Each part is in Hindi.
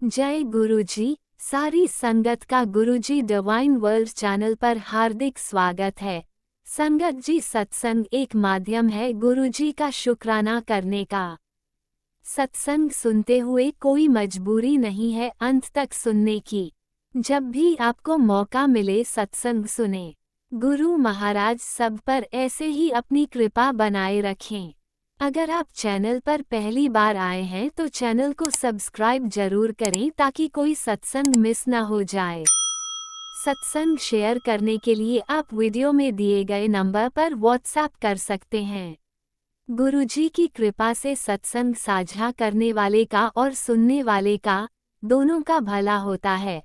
जय गुरुजी। सारी संगत का गुरुजी डिवाइन वर्ल्ड चैनल पर हार्दिक स्वागत है। संगत जी, सत्संग एक माध्यम है गुरुजी का शुक्राना करने का। सत्संग सुनते हुए कोई मजबूरी नहीं है अंत तक सुनने की। जब भी आपको मौका मिले सत्संग सुने। गुरु महाराज सब पर ऐसे ही अपनी कृपा बनाए रखें। अगर आप चैनल पर पहली बार आए हैं तो चैनल को सब्सक्राइब जरूर करें ताकि कोई सत्संग मिस ना हो जाए। सत्संग शेयर करने के लिए आप वीडियो में दिए गए नंबर पर व्हाट्सएप कर सकते हैं। गुरुजी की कृपा से सत्संग साझा करने वाले का और सुनने वाले का, दोनों का भला होता है।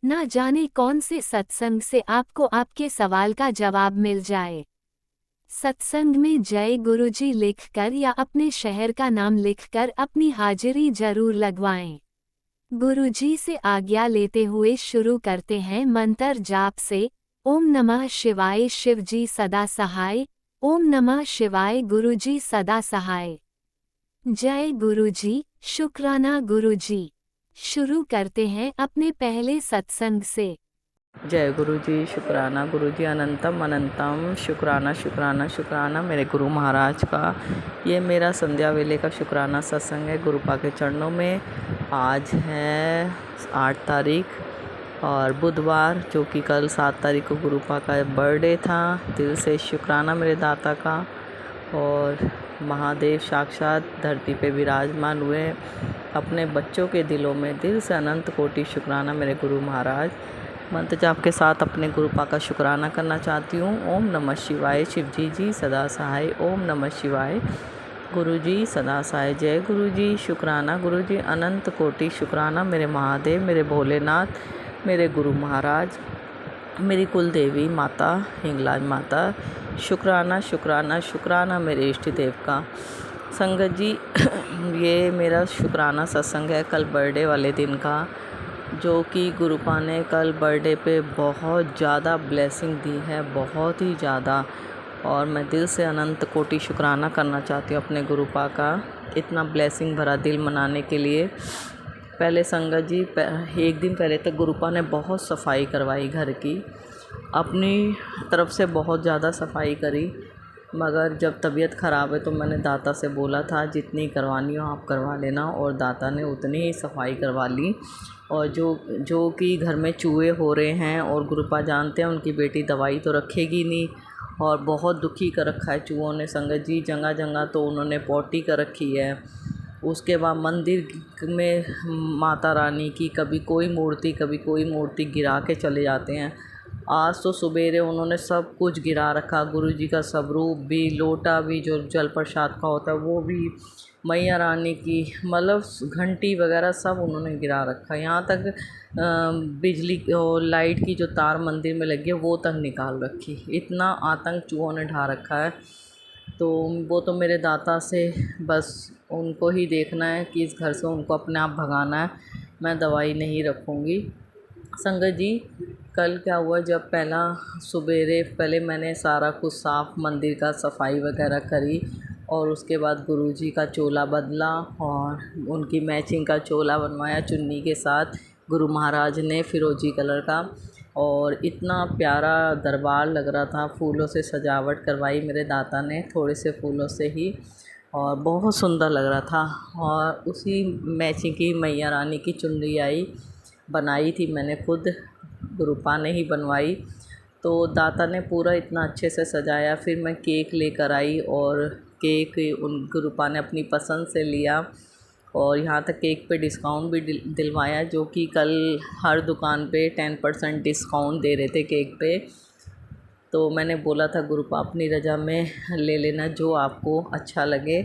ना जाने कौन से सत्संग से आपको आपके सवाल का जवाब मिल जाए। सत्संग में जय गुरुजी लिखकर या अपने शहर का नाम लिखकर अपनी हाजिरी जरूर लगवाएं। गुरुजी से आज्ञा लेते हुए शुरू करते हैं मंत्र जाप से। ओम नमः शिवाय शिवजी सदा सहाय। ओम नमः शिवाय गुरुजी सदा सहाय। जय गुरुजी, शुक्राना गुरुजी। शुरू करते हैं अपने पहले सत्संग से। जय गुरु जी, शुक्राना गुरु जी, अनंतम अनंतम शुक्राना शुक्राना शुक्राना मेरे गुरु महाराज का। ये मेरा संध्या वेले का शुक्राना सत्संग है गुरुपा के चरणों में। आज है 8 तारीख और बुधवार, जो कि कल 7 तारीख को गुरुपा का बर्थडे था। दिल से शुक्राना मेरे दाता का। और महादेव साक्षात धरती पे विराजमान हुए, अपने बच्चों के दिलों में दिल से अनंत कोटि शुक्राना मेरे गुरु महाराज। मंत्र जाप के साथ अपने गुरुपा का शुक्राना करना चाहती हूँ। ओम नमः शिवाय शिवजी जी सदा सहाय। ओम नमः शिवाय गुरु जी सदा सहाय। जय गुरु जी, शुक्राना गुरु जी, अनंत कोटि शुक्राना मेरे महादेव, मेरे भोलेनाथ, मेरे गुरु महाराज, मेरी कुल देवी माता हिंगलाज माता। शुक्राना शुक्राना शुक्राना मेरे इष्ट देव का। संगत जी ये मेरा शुक्राना सत्संग है कल बर्थडे वाले दिन का, जो कि गुरुपा ने कल बर्थडे पे बहुत ज़्यादा ब्लेसिंग दी है, बहुत ही ज़्यादा। और मैं दिल से अनंत कोटि शुक्राना करना चाहती हूँ अपने गुरुपा का, इतना ब्लेसिंग भरा दिल मनाने के लिए। पहले संगत जी एक दिन पहले तक गुरुपा ने बहुत सफाई करवाई घर की, अपनी तरफ से बहुत ज़्यादा सफाई करी। मगर जब तबीयत ख़राब है तो मैंने दाता से बोला था जितनी करवानी हो आप करवा लेना, और दाता ने उतनी ही सफाई करवा ली। और जो कि घर में चूहे हो रहे हैं, और गुरुपा जानते हैं उनकी बेटी दवाई तो रखेगी नहीं, और बहुत दुखी कर रखा है चूहों ने संगत जी। जगह जगह तो उन्होंने पॉटी कर रखी है। उसके बाद मंदिर में माता रानी की कभी कोई मूर्ति गिरा के चले जाते हैं। आज तो सवेरे उन्होंने सब कुछ गिरा रखा, गुरुजी का स्वरूप भी, लोटा भी जो जल प्रसाद का होता है वो भी, मैया रानी की मतलब घंटी वगैरह सब उन्होंने गिरा रखा। यहाँ तक बिजली और लाइट की जो तार मंदिर में लगी है वो तक निकाल रखी। इतना आतंक चूहों ने ढा रखा है। तो वो तो मेरे दाता से बस उनको ही देखना है कि इस घर से उनको अपने आप भगाना है। मैं दवाई नहीं रखूँगी। संगत जी कल क्या हुआ, जब पहले मैंने सारा कुछ साफ़ मंदिर का सफाई वगैरह करी, और उसके बाद गुरुजी का चोला बदला और उनकी मैचिंग का चोला बनवाया चुन्नी के साथ। गुरु महाराज ने फिरोजी कलर का, और इतना प्यारा दरबार लग रहा था। फूलों से सजावट करवाई मेरे दाता ने, थोड़े से फूलों से ही, और बहुत सुंदर लग रहा था। और उसी मैचिंग की मैया रानी की चुनरी बनाई थी मैंने खुद, गुरुपा ने ही बनवाई। तो दाता ने पूरा इतना अच्छे से सजाया। फिर मैं केक लेकर आई, और केक उन गुरुपा ने अपनी पसंद से लिया, और यहाँ तक केक पे डिस्काउंट भी दिलवाया, जो कि कल हर दुकान पे 10% डिस्काउंट दे रहे थे केक पे। तो मैंने बोला था गुरुपा अपनी रजा में ले लेना जो आपको अच्छा लगे।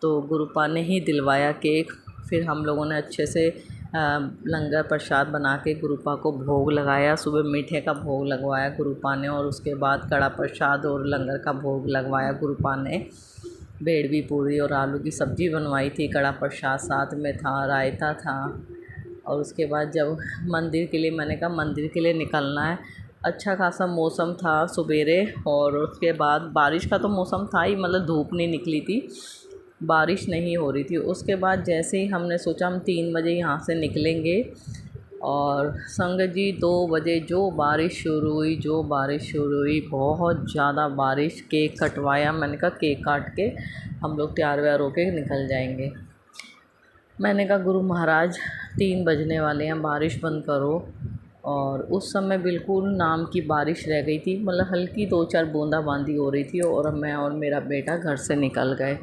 तो गुरुपा ने ही दिलवाया केक। फिर हम लोगों ने अच्छे से लंगर प्रसाद बना के गुरुपा को भोग लगाया। सुबह मीठे का भोग लगवाया गुरुपा ने, और उसके बाद कड़ा प्रसाद और लंगर का भोग लगवाया गुरुपा ने। भेड़वी पूरी और आलू की सब्ज़ी बनवाई थी, कड़ा प्रसाद साथ में था, रायता था। और उसके बाद जब मंदिर के लिए, मैंने कहा मंदिर के लिए निकलना है। अच्छा खासा मौसम था सवेरे, और उसके बाद बारिश का तो मौसम था ही, मतलब धूप नहीं निकली थी। बारिश नहीं हो रही थी। उसके बाद जैसे ही हमने सोचा हम 3 बजे यहाँ से निकलेंगे, और संगत जी 2 बजे जो बारिश शुरू हुई, बहुत ज़्यादा बारिश। केक कटवाया, मैंने कहा केक काट के हम लोग तैयार व्यार होके निकल जाएंगे। मैंने कहा गुरु महाराज 3 बजने वाले हैं, बारिश बंद करो। और उस समय बिल्कुल नाम की बारिश रह गई थी, मतलब हल्की 2-4 बूंदाबांदी हो रही थी, और मैं और मेरा बेटा घर से निकल गए।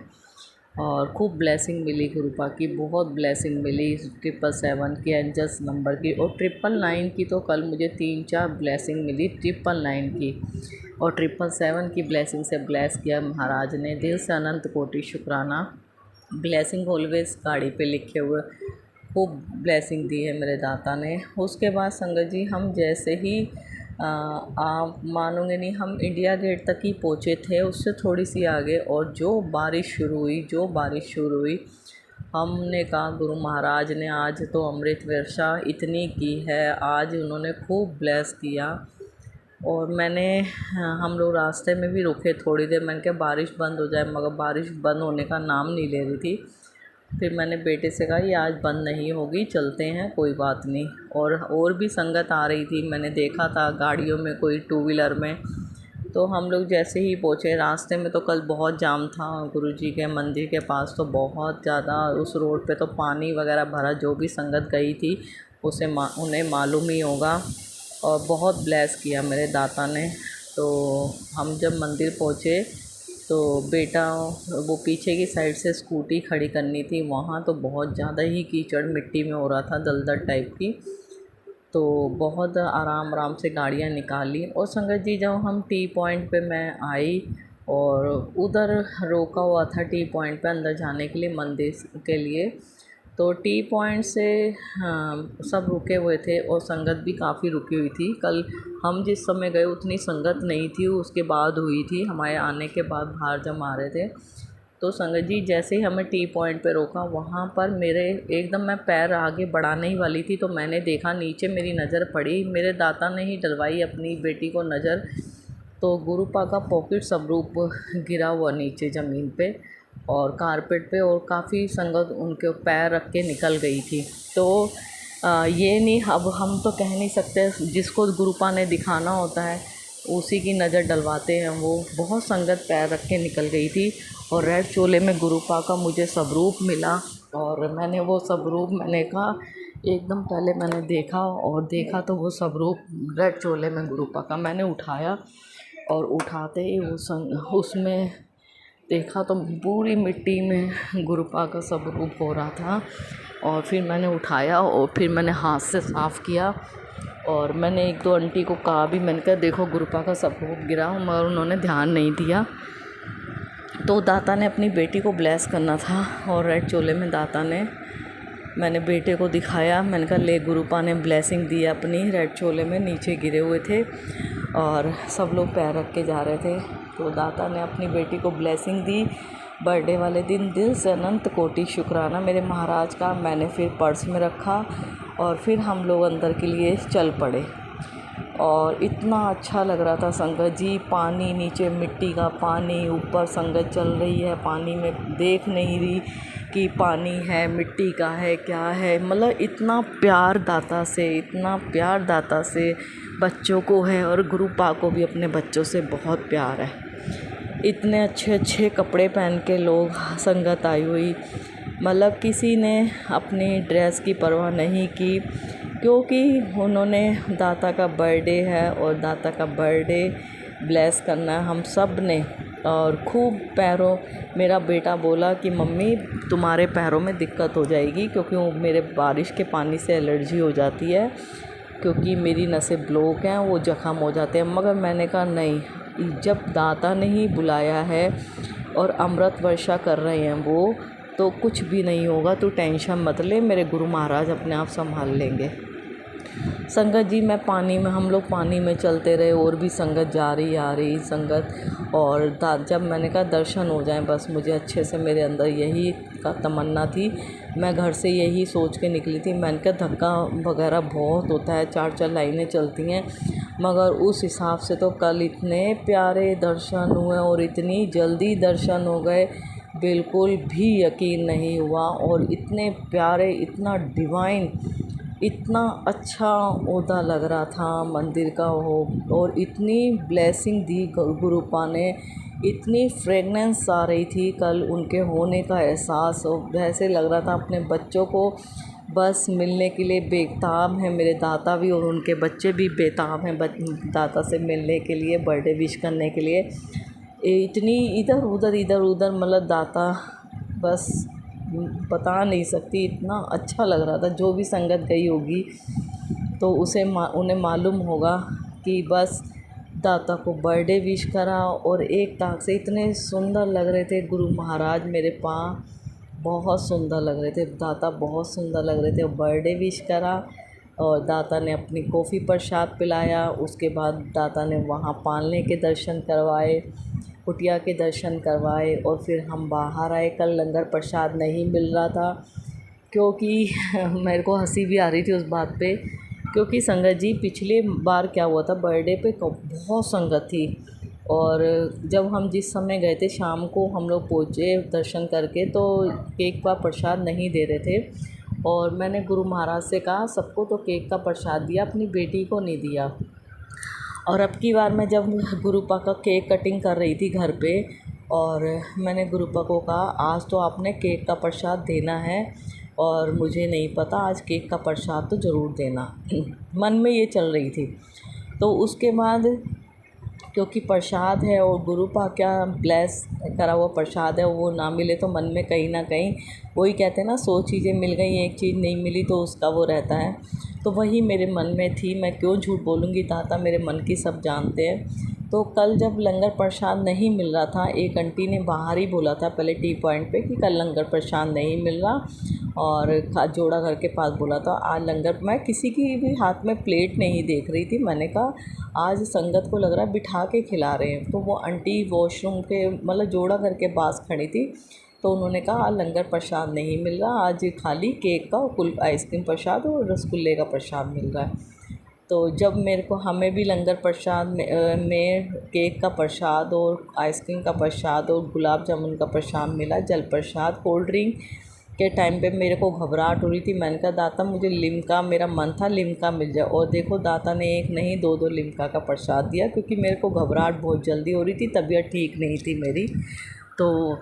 और खूब ब्लेसिंग मिली गुरुपा की, बहुत ब्लेसिंग मिली 777 की, एंजल्स नंबर की, और 999 की। तो कल मुझे 3-4 ब्लेसिंग मिली 999 की, और 777 की ब्लेसिंग से ब्लेस किया महाराज ने। दिल से अनंत कोटि शुक्राना। ब्लेसिंग ऑलवेज गाड़ी पे लिखे हुए, खूब ब्लेसिंग दी है मेरे दाता ने। उसके बाद संगत जी हम जैसे ही आप मानोगे नहीं, हम इंडिया गेट तक ही पहुँचे थे, उससे थोड़ी सी आगे, और जो बारिश शुरू हुई, हमने कहा गुरु महाराज ने आज तो अमृत वर्षा इतनी की है, आज उन्होंने खूब ब्लेस किया। और हम लोग रास्ते में भी रुके थोड़ी देर, मैंने कहा बारिश बंद हो जाए, मगर बारिश बंद होने का नाम नहीं ले रही थी। फिर मैंने बेटे से कहा ये आज बंद नहीं होगी, चलते हैं, कोई बात नहीं। और भी संगत आ रही थी, मैंने देखा था गाड़ियों में, कोई 2 व्हीलर में। तो हम लोग जैसे ही पहुँचे, रास्ते में तो कल बहुत जाम था गुरुजी के मंदिर के पास, तो बहुत ज़्यादा उस रोड पे तो पानी वगैरह भरा। जो भी संगत गई थी उन्हें मालूम ही होगा। और बहुत ब्लेस किया मेरे दाता ने। तो हम जब मंदिर पहुँचे तो बेटा, वो पीछे की साइड से स्कूटी खड़ी करनी थी, वहाँ तो बहुत ज़्यादा ही कीचड़ मिट्टी में हो रहा था, दलदल टाइप की। तो बहुत आराम से गाड़ियाँ निकाली। और संगत जी जब हम टी पॉइंट पे मैं आई, और उधर रोका हुआ था टी पॉइंट पे अंदर जाने के लिए, मंदिर के लिए। तो टी पॉइंट से सब रुके हुए थे, और संगत भी काफ़ी रुकी हुई थी। कल हम जिस समय गए उतनी संगत नहीं थी, उसके बाद हुई थी, हमारे आने के बाद बाहर जब आ रहे थे। तो संगत जी जैसे ही हमें टी पॉइंट पे रोका, वहाँ पर मेरे एकदम, मैं पैर आगे बढ़ाने ही वाली थी, तो मैंने देखा नीचे, मेरी नज़र पड़ी, मेरे दाता ने ही डलवाई अपनी बेटी को नज़र। तो गुरुपा का पॉकेट स्वरूप गिरा हुआ नीचे ज़मीन पे और कारपेट पे, और काफ़ी संगत उनके पैर रख के निकल गई थी। तो ये नहीं, अब हम तो कह नहीं सकते, जिसको गुरुपा ने दिखाना होता है उसी की नज़र डलवाते हैं। वो बहुत संगत पैर रख के निकल गई थी, और रेड चोले में गुरुपा का मुझे स्वरूप मिला। और मैंने वो स्वरूप, मैंने कहा एकदम पहले मैंने देखा तो वो स्वरूप रेड चोले में गुरुपा का मैंने उठाया, और उठाते ही उसमें देखा तो पूरी मिट्टी में गुरुपा का स्वरूप हो रहा था। और फिर मैंने उठाया, और फिर मैंने हाथ से साफ़ किया, और मैंने 1-2 आंटी को कहा भी, मैंने कहा देखो गुरुपा का स्वरूप गिरा, मगर उन्होंने ध्यान नहीं दिया। तो दाता ने अपनी बेटी को ब्लेस करना था, और रेड चोले में दाता ने, मैंने बेटे को दिखाया, मैंने कहा ले, गुरुपा ने ब्लेसिंग दी अपनी। रेड चोले में नीचे गिरे हुए थे, और सब लोग पैर रख के जा रहे थे। तो दाता ने अपनी बेटी को ब्लेसिंग दी बर्थडे वाले दिन। दिल से अनंत कोटि शुक्राना मेरे महाराज का। मैंने फिर पर्स में रखा, और फिर हम लोग अंदर के लिए चल पड़े। और इतना अच्छा लग रहा था संगत जी, पानी नीचे, मिट्टी का पानी, ऊपर संगत चल रही है पानी में, देख नहीं रही कि पानी है, मिट्टी का है, क्या है। मतलब इतना प्यार दाता से बच्चों को है, और गुरुपा को भी अपने बच्चों से बहुत प्यार है। इतने अच्छे कपड़े पहन के लोग, संगत आई हुई, मतलब किसी ने अपनी ड्रेस की परवाह नहीं की, क्योंकि उन्होंने दाता का बर्थडे है, और दाता का बर्थडे ब्लेस करना है हम सब ने। और खूब पैरों, मेरा बेटा बोला कि मम्मी तुम्हारे पैरों में दिक्कत हो जाएगी, क्योंकि वो मेरे बारिश के पानी से एलर्जी हो जाती है, क्योंकि मेरी नसें ब्लॉक हैं, वो ज़ख्म हो जाते हैं। मगर मैंने कहा नहीं, जब दाता ने ही बुलाया है और अमृत वर्षा कर रहे हैं वो, तो कुछ भी नहीं होगा, तो टेंशन मत ले, मेरे गुरु महाराज अपने आप संभाल लेंगे। संगत जी हम लोग पानी में चलते रहे, और भी संगत जा रही आ रही संगत। और जब मैंने कहा दर्शन हो जाएं बस, मुझे अच्छे से, मेरे अंदर यही का तमन्ना थी। मैं घर से यही सोच के निकली थी। मैंने कहा धक्का वगैरह बहुत होता है, 4-4 लाइनें चलती हैं, मगर उस हिसाब से तो कल इतने प्यारे दर्शन हुए, और इतनी जल्दी दर्शन हो गए। बिल्कुल भी यकीन नहीं हुआ। और इतने प्यारे, इतना डिवाइन, इतना अच्छा ओहदा लग रहा था मंदिर का हो। और इतनी ब्लेसिंग दी गुरुपा ने, इतनी फ्रेगनेंस आ रही थी कल उनके होने का एहसास हो। वैसे लग रहा था अपने बच्चों को बस मिलने के लिए बेताब हैं मेरे दाता भी, और उनके बच्चे भी बेताब हैं दाता से मिलने के लिए, बर्थडे विश करने के लिए। इतनी इधर उधर मतलब दाता बस बता नहीं सकती, इतना अच्छा लग रहा था। जो भी संगत गई होगी तो उन्हें मालूम होगा कि बस दाता को बर्थडे विश करा। और एक ताक से इतने सुंदर लग रहे थे गुरु महाराज मेरे बहुत सुंदर लग रहे थे दाता, बहुत सुंदर लग रहे थे। और बर्थडे विश करा और दाता ने अपनी कॉफ़ी प्रसाद पिलाया। उसके बाद दाता ने वहाँ पालने के दर्शन करवाए, कुटिया के दर्शन करवाए, और फिर हम बाहर आए। कल लंगर प्रसाद नहीं मिल रहा था क्योंकि मेरे को हंसी भी आ रही थी उस बात पे, क्योंकि संगत जी पिछले बार क्या हुआ था, बर्थडे पे बहुत संगत थी। और जब हम जिस समय गए थे शाम को हम लोग पहुँचे दर्शन करके, तो केक का प्रसाद नहीं दे रहे थे। और मैंने गुरु महाराज से कहा सबको तो केक का प्रसाद दिया, अपनी बेटी को नहीं दिया। और अब की बार मैं जब गुरुपा का केक कटिंग कर रही थी घर पे, और मैंने गुरुपा को कहा आज तो आपने केक का प्रसाद देना है, और मुझे नहीं पता आज केक का प्रसाद तो ज़रूर देना। मन में ये चल रही थी। तो उसके बाद क्योंकि प्रसाद है और गुरुपा क्या ब्लेस करा हुआ प्रसाद है, वो ना मिले तो मन में कहीं ना कहीं वही कहते हैं ना, 100 चीज़ें मिल गई एक चीज़ नहीं मिली तो उसका वो रहता है। तो वही मेरे मन में थी, मैं क्यों झूठ बोलूँगी, दाता मेरे मन की सब जानते हैं। तो कल जब लंगर प्रसाद नहीं मिल रहा था, एक आंटी ने बाहर ही बोला था पहले टी पॉइंट पे कि कल लंगर प्रसाद नहीं मिल रहा, और जोड़ा घर के पास बोला था आज लंगर। मैं किसी की भी हाथ में प्लेट नहीं देख रही थी, मैंने कहा आज संगत को लग रहा है बिठा के खिला रहे हैं। तो वो आंटी वॉशरूम के मतलब जोड़ा घर के पास खड़ी थी, तो उन्होंने कहा आज लंगर प्रसाद नहीं मिल रहा, आज खाली केक का और आइसक्रीम प्रसाद और रसगुल्ले का प्रसाद मिल रहा है। तो जब मेरे को हमें भी लंगर प्रसाद में केक का प्रसाद और आइसक्रीम का प्रसाद और गुलाब जामुन का प्रसाद मिला, जल प्रसाद, कोल्ड ड्रिंक के टाइम पे मेरे को घबराहट हो रही थी। मैंने कहा दाता मुझे लिम्का, मेरा मन था लिम्का मिल जाए, और देखो दाता ने एक नहीं दो लिम्का का प्रसाद दिया, क्योंकि मेरे को घबराहट बहुत जल्दी हो रही थी, तबीयत ठीक नहीं थी मेरी। तो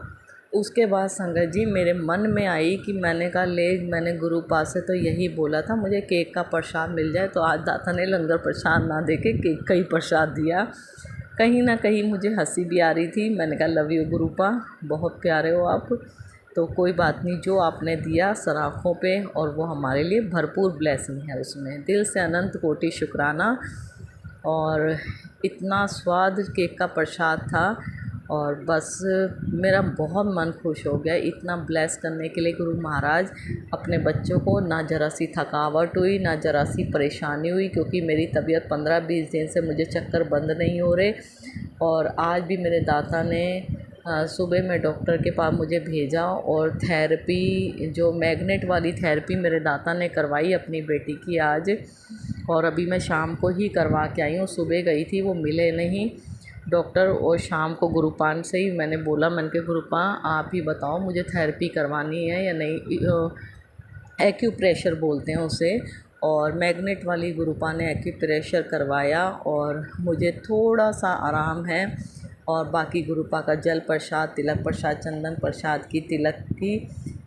उसके बाद संगत जी मेरे मन में आई कि मैंने कहा मैंने गुरु पास से तो यही बोला था मुझे केक का प्रसाद मिल जाए, तो आज दाता ने लंगर प्रसाद ना दे के केक का ही प्रसाद दिया। कहीं ना कहीं मुझे हंसी भी आ रही थी। मैंने कहा लव यू गुरुपा, बहुत प्यारे हो आप। तो कोई बात नहीं, जो आपने दिया सराखों पे, और वो हमारे लिए भरपूर ब्लेसिंग है, उसमें दिल से अनंत कोटि शुक्राना। और इतना स्वाद केक का प्रसाद था, और बस मेरा बहुत मन खुश हो गया इतना ब्लेस करने के लिए गुरु महाराज अपने बच्चों को। ना ज़रा सी थकावट हुई, ना ज़रा सी परेशानी हुई, क्योंकि मेरी तबीयत 15-20 दिन से मुझे चक्कर बंद नहीं हो रहे। और आज भी मेरे दाता ने सुबह में डॉक्टर के पास मुझे भेजा, और थेरेपी जो मैग्नेट वाली थेरेपी मेरे दाता ने करवाई अपनी बेटी की आज। और अभी मैं शाम को ही करवा के आई हूँ, सुबह गई थी वो मिले नहीं डॉक्टर, और शाम को गुरुपान से ही मैंने बोला, मैंने कहा गुरुपा आप ही बताओ मुझे थेरेपी करवानी है या नहीं। एक्यूप्रेशर बोलते हैं उसे, और मैग्नेट वाली गुरुपा ने एक्यूप्रेशर करवाया और मुझे थोड़ा सा आराम है। और बाकी गुरुपा का जल प्रसाद, तिलक प्रसाद, चंदन प्रसाद की तिलक की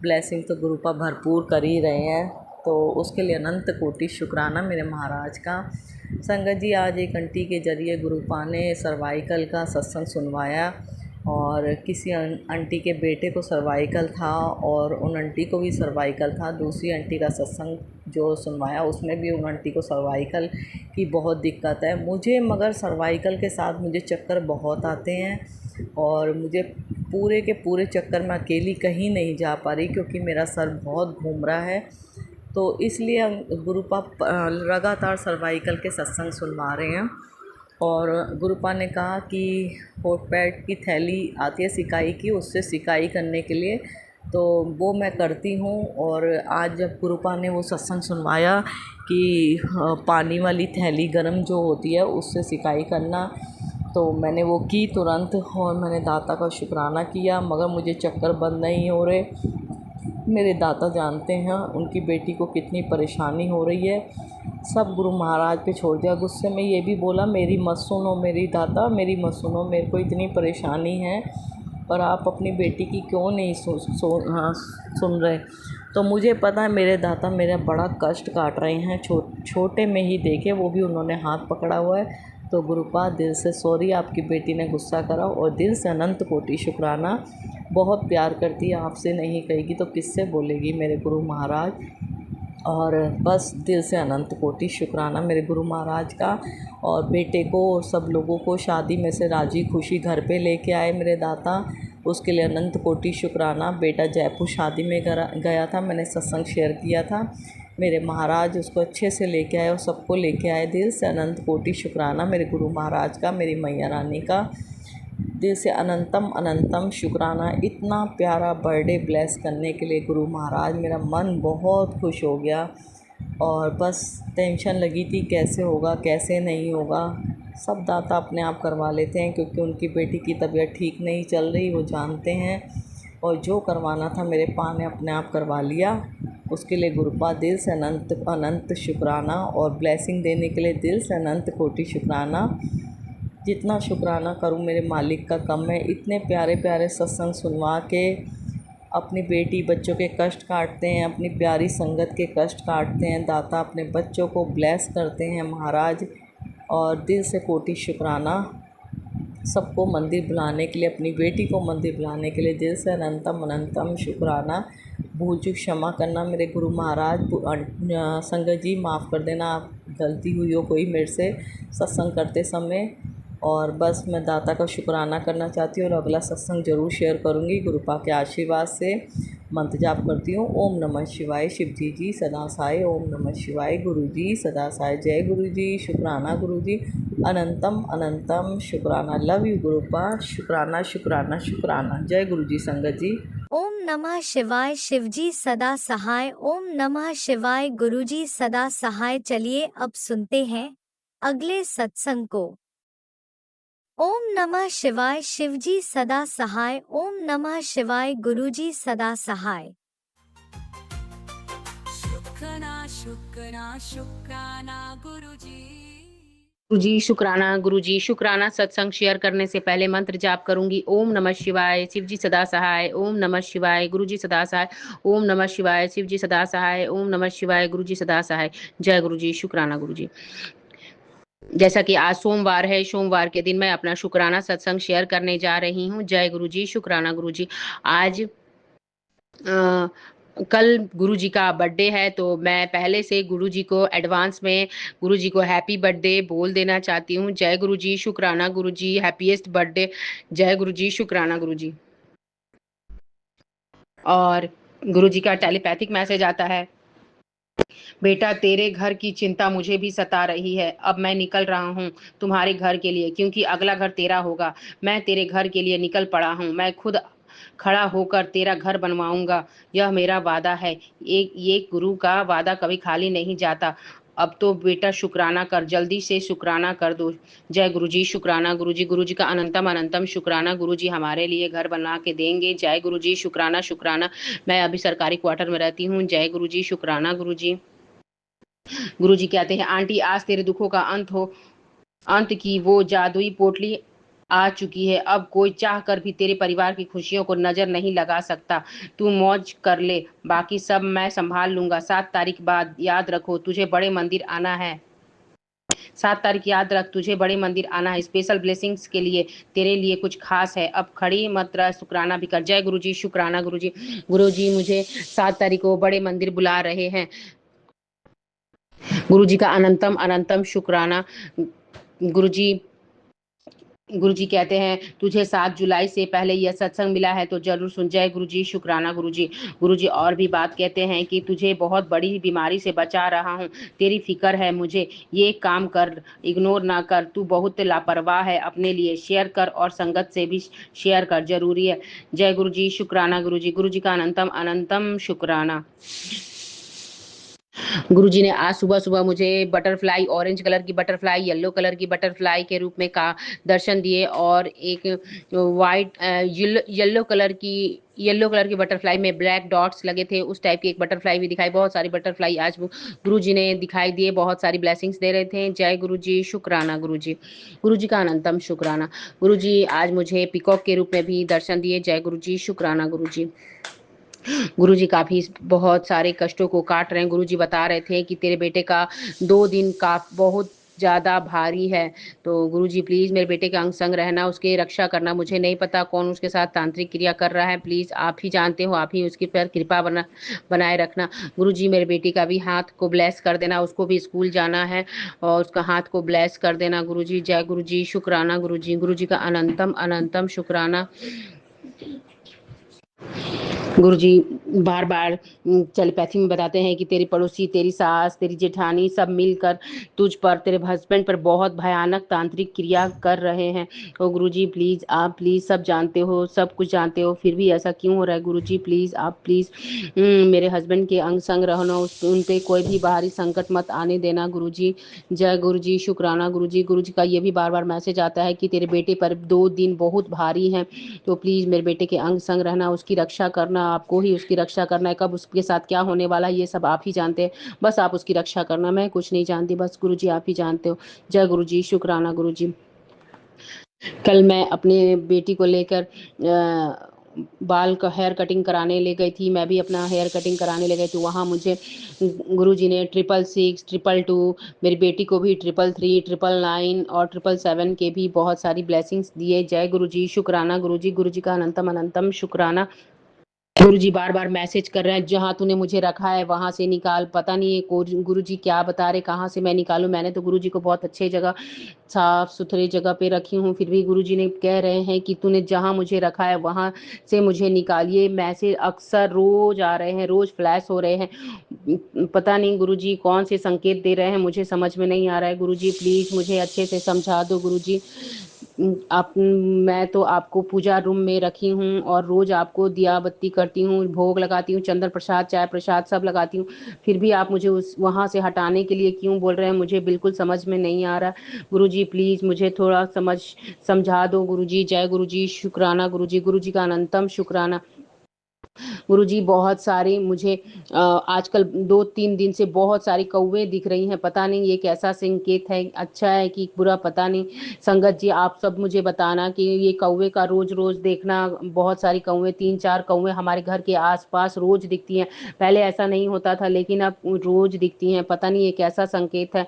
ब्लेसिंग तो गुरुपा भरपूर कर ही रहे हैं। तो उसके लिए अनंत कोटि शुक्राना मेरे महाराज का। संगत जी आज एक आंटी के ज़रिए गुरुपा ने सर्वाइकल का सत्संग सुनवाया, और किसी आंटी के बेटे को सर्वाइकल था और उन आंटी को भी सर्वाइकल था। दूसरी आंटी का सत्संग जो सुनवाया उसमें भी उन आंटी को सर्वाइकल की बहुत दिक्कत है। मुझे मगर सर्वाइकल के साथ मुझे चक्कर बहुत आते हैं, और मुझे पूरे के पूरे चक्कर में अकेली कहीं नहीं जा पा रही, क्योंकि मेरा सर बहुत घूम रहा है। तो इसलिए गुरुपा लगातार सर्वाइकल के सत्संग सुनवा रहे हैं। और गुरुपा ने कहा कि हॉट पैड की थैली आती है सिकाई की, उससे सिकाई करने के लिए, तो वो मैं करती हूँ। और आज जब गुरुपा ने वो सत्संग सुनवाया कि पानी वाली थैली गरम जो होती है उससे सिकाई करना, तो मैंने वो की तुरंत और मैंने दाता का शुक्राना किया, मगर मुझे चक्कर बंद नहीं हो रहे। मेरे दाता जानते हैं उनकी बेटी को कितनी परेशानी हो रही है। सब गुरु महाराज पे छोड़ दिया। गुस्से में ये भी बोला, मेरी मत सुनो मेरी दाता, मेरी मत सुनो, मेरे को इतनी परेशानी है और आप अपनी बेटी की क्यों नहीं सुन रहे। तो मुझे पता है मेरे दाता मेरा बड़ा कष्ट काट रहे हैं, छोटे में ही देखे, वो भी उन्होंने हाथ पकड़ा हुआ है। तो गुरुपाद दिल से सॉरी, आपकी बेटी ने गुस्सा करा और दिल से अनंत कोटि शुक्राना। बहुत प्यार करती है आपसे, नहीं कहेगी तो किससे बोलेगी मेरे गुरु महाराज। और बस दिल से अनंत कोटि शुक्राना मेरे गुरु महाराज का। और बेटे को और सब लोगों को शादी में से राजी खुशी घर पे लेके आए मेरे दाता, उसके लिए अनंत कोटि शुक्राना। बेटा जयपुर शादी में गया था, मैंने सत्संग शेयर किया था। मेरे महाराज उसको अच्छे से लेके आए और सबको लेके आए। दिल से अनंत कोटि शुक्राना मेरे गुरु महाराज का, मेरी मैया रानी का। दिल से अनंतम अनंतम शुक्राना इतना प्यारा बर्थडे ब्लेस करने के लिए गुरु महाराज। मेरा मन बहुत खुश हो गया और बस टेंशन लगी थी कैसे होगा कैसे नहीं होगा। सब दाता अपने आप करवा लेते हैं क्योंकि उनकी बेटी की तबीयत ठीक नहीं चल रही, वो जानते हैं। और जो करवाना था मेरे पा ने अपने आप करवा लिया। उसके लिए गुरुपा दिल से अनंत अनंत शुक्राना और ब्लेसिंग देने के लिए दिल से अनंत कोटि शुक्राना। जितना शुक्राना करूं मेरे मालिक का कम है। इतने प्यारे प्यारे सत्संग सुनवा के अपनी बेटी बच्चों के कष्ट काटते हैं, अपनी प्यारी संगत के कष्ट काटते हैं। दाता अपने बच्चों को ब्लेस करते हैं महाराज। और दिल से कोटि शुक्राना सबको मंदिर बुलाने के लिए, अपनी बेटी को मंदिर बुलाने के लिए दिल से अनंतम अनंतम शुक्राना। भूल चूक क्षमा करना मेरे गुरु महाराज। संगत जी माफ़ कर देना, आप गलती हुई हो कोई मेरे से सत्संग करते समय। और बस मैं दाता का शुक्राना करना चाहती हूँ और अगला सत्संग ज़रूर शेयर करूँगी। गुरुपा के आशीर्वाद से मंत्र जाप करती हूँ। ओम नमः शिवाय। शिव जी सदा साय। ओम नमः शिवाय। गुरु जी सदा साय। जय गुरु जी। शुक्राना गुरु जी। अनंतम अनंतम शुक्राना। Love you गुरुपा। शुक्राना शुक्राना शुक्राना। जय गुरु जी संगत जी। ओम नमः शिवाय। शिवजी सदा सहाय। ओम नमः शिवाय। गुरुजी सदा सहाय। चलिए अब सुनते हैं अगले सत्संग को। ओम नमः शिवाय। शिवजी सदा सहाय। ओम नमः शिवाय। गुरुजी सदा सहाय। शुक्राना शुक्राना शुक्राना गुरुजी। गुरुजी शुक्राना। गुरुजी शुक्राना। सत्संग शेयर करने से पहले मंत्र जाप करूंगी। ओम नमः शिवाय। शिवजी सदा सहाय। ओम नमः शिवाय। गुरुजी सदा सहाय। ओम नमः शिवाय। शिवजी सदा सहाय। ओम नमः शिवाय। गुरुजी सदा सहाय। जय गुरुजी। शुक्राना गुरुजी। जैसा कि आज सोमवार है, सोमवार के दिन मैं अपना शुक्राना सत्संग शेयर करने जा रही हूँ। जय गुरुजी। शुक्राना गुरुजी। आज कल गुरुजी का बर्थडे है, तो मैं पहले से गुरुजी को एडवांस में गुरुजी को हैप्पी बर्थडे बोल देना चाहती हूँ। जय गुरुजी। शुक्राना गुरुजी। Happiest birthday. जय गुरुजी। शुक्राना गुरुजी। और गुरुजी का टेलीपैथिक मैसेज आता है, बेटा तेरे घर की चिंता मुझे भी सता रही है। अब मैं निकल रहा हूँ तुम्हारे घर के लिए, क्योंकि अगला घर तेरा होगा। मैं तेरे घर के लिए निकल पड़ा हूँ। मैं खुद खड़ा होकर तेरा घर बनवाऊंगा, यह मेरा वादा है। ये गुरु का वादा कभी खाली नहीं जाता। अब तो बेटा शुक्राना कर, जल्दी से शुक्राना कर दो। जय गुरुजी। शुक्राना गुरुजी। गुरुजी का अनंतम अनंतम शुक्राना। गुरुजी हमारे लिए घर बना के देंगे। जय गुरुजी। शुक्राना शुक्राना। मैं अभी सरकारी क्वार्टर में रहती हूँ। जय गुरुजी। शुक्राना गुरुजी। गुरुजी कहते हैं, आंटी आज तेरे दुखों का अंत की वो जादुई पोटली आ चुकी है। अब कोई चाह कर भी तेरे परिवार की खुशियों को नजर नहीं लगा सकता। तू मौज कर ले, बाकी सब मैं संभाल लूंगा। 7 तारीख बाद याद रखो तुझे बड़े मंदिर आना है। 7 तारीख याद रख, तुझे बड़े मंदिर आना है। स्पेशल ब्लेसिंग्स के लिए तेरे लिए कुछ खास है। अब खड़ी मत रह, शुक्राना भी कर। जय गुरुजी। शुक्राना गुरुजी। गुरुजी मुझे 7 तारीख को बड़े मंदिर बुला रहे हैं। गुरुजी का अनंतम अनंतम शुक्राना। गुरुजी गुरुजी कहते हैं, तुझे 7 जुलाई से पहले यह सत्संग मिला है तो जरूर सुन। जय गुरुजी। शुक्राना गुरुजी। गुरुजी और भी बात कहते हैं कि तुझे बहुत बड़ी बीमारी से बचा रहा हूँ, तेरी फिक्र है मुझे। ये काम कर, इग्नोर ना कर। तू बहुत लापरवाह है, अपने लिए शेयर कर और संगत से भी शेयर कर, जरूरी है। जय गुरुजी। शुक्राना गुरुजी। गुरुजी का अनंतम अनंतम शुक्राना। गुरुजी ने आज सुबह-सुबह मुझे बटरफ्लाई, ऑरेंज कलर की बटरफ्लाई, येलो कलर की बटरफ्लाई के रूप में का दर्शन दिए और एक व्हाइट येलो कलर की बटरफ्लाई में ब्लैक डॉट्स लगे थे, उस टाइप की एक बटरफ्लाई भी दिखाई। बहुत सारी बटरफ्लाई आज वो गुरुजी ने दिखाई दिए, बहुत सारी ब्लेसिंग्स दे रहे थे। जय गुरुजी, शुक्राना गुरुजी। गुरुजी का अनंतम शुक्राना। गुरुजी आज मुझे पीकॉक के रूप में भी दर्शन दिए। जय गुरुजी, शुक्राना गुरुजी। गुरुजी काफ़ी बहुत सारे कष्टों को काट रहे हैं। गुरुजी बता रहे थे कि तेरे बेटे का 2 दिन का बहुत ज़्यादा भारी है। तो गुरुजी प्लीज़ मेरे बेटे के अंग संग रहना, उसकी रक्षा करना। मुझे नहीं पता कौन उसके साथ तांत्रिक क्रिया कर रहा है। प्लीज़ आप ही जानते हो, आप ही उसके पर कृपा बनाए रखना। गुरुजी मेरे बेटे का भी हाथ को ब्लेस कर देना, उसको भी स्कूल जाना है और उसका हाथ को ब्लेस कर देना गुरुजी। जय गुरुजी, शुक्राना गुरुजी। गुरुजी का अनंतम अनंतम शुक्राना। गुरुजी बार-बार टेलीपैथी में बताते हैं कि तेरी पड़ोसी, तेरी सास, तेरी जेठानी सब मिलकर तुझ पर, तेरे हस्बैंड पर बहुत भयानक तांत्रिक क्रिया कर रहे हैं। तो गुरुजी प्लीज़ आप प्लीज़ सब जानते हो, सब कुछ जानते हो, फिर भी ऐसा क्यों हो रहा है गुरुजी? प्लीज़ आप प्लीज़ मेरे हस्बैंड के अंग संग रहना, उन पे कोई भी बाहरी संकट मत आने देना गुरुजी। जय गुरुजी, शुक्राना गुरुजी। गुरुजी का ये भी बार-बार मैसेज आता है कि तेरे बेटे पर 2 दिन बहुत भारी हैं, तो प्लीज़ मेरे बेटे के अंग संग रहना, उसकी रक्षा करना, आपको ही उसकी रक्षा करना है। कब उसके साथ क्या होने वाला है ये सब आप ही जानते हैं। बस आप उसकी रक्षा करना, मैं कुछ नहीं जानती, बस गुरुजी आप ही जानते हो। जय गुरुजी, शुक्राना गुरुजी। कल मैं अपने बेटी को लेकर बाल का हेयर कटिंग कराने ले गई थी। मैं भी अपना हेयर कटिंग कराने ले गई थी। वहाँ मुझे गुरुजी ने 666, 222 मेरी बेटी को भी 333, 999 और 777 के भी बहुत सारी ब्लेसिंग्स दिए। जय गुरुजी, शुक्राना गुरुजी। गुरुजी का अनंतम अनंतम शुक्राना। गुरुजी बार-बार मैसेज कर रहे हैं, जहाँ तूने मुझे रखा है वहाँ से निकाल। पता नहीं ये गुरुजी क्या बता रहे, कहाँ से मैं निकालूँ? मैंने तो गुरुजी को बहुत अच्छे जगह, साफ-सुथरी जगह पे रखी हूँ, फिर भी गुरुजी ने कह रहे हैं कि तूने जहाँ मुझे रखा है वहाँ से मुझे निकाल। ये मैसेज अक्सर रोज़ आ रहे हैं, रोज़ फ्लैश हो रहे हैं। पता नहीं गुरुजी कौन से संकेत दे रहे हैं, मुझे समझ में नहीं आ रहा है। गुरुजी प्लीज़ मुझे अच्छे से समझा दो गुरुजी। आप मैं तो आपको पूजा रूम में रखी हूँ और रोज़ आपको दिया बत्ती करती हूँ, भोग लगाती हूँ, चंदन प्रसाद, चाय प्रसाद सब लगाती हूँ। फिर भी आप मुझे उस वहाँ से हटाने के लिए क्यों बोल रहे हैं, मुझे बिल्कुल समझ में नहीं आ रहा। गुरुजी प्लीज़ मुझे थोड़ा समझा दो गुरुजी। जय गुरुजी, शुक्राना गुरुजी। गुरुजी का अनंतम शुक्राना। गुरुजी बहुत सारे मुझे आजकल 2-3 दिन से बहुत सारी कौवे दिख रही हैं। पता नहीं ये कैसा संकेत है, अच्छा है कि बुरा पता नहीं। संगत जी आप सब मुझे बताना कि ये कौवे का रोज़-रोज़ देखना, बहुत सारी कौवे 3-4 कौवे हमारे घर के आस-पास रोज़ दिखती हैं। पहले ऐसा नहीं होता था लेकिन अब रोज़ दिखती हैं। पता नहीं ये कैसा संकेत है।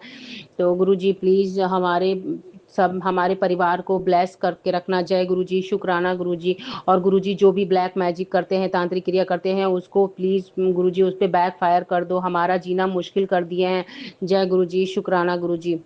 तो गुरुजी प्लीज़ हमारे परिवार को ब्लेस करके रखना। जय गुरुजी, शुक्राना गुरुजी। और गुरुजी जो भी ब्लैक मैजिक करते हैं, तांत्रिक क्रिया करते हैं, उसको प्लीज़ गुरुजी उस पे बैकफायर कर दो। हमारा जीना मुश्किल कर दिए हैं। जय गुरुजी, शुक्राना गुरुजी।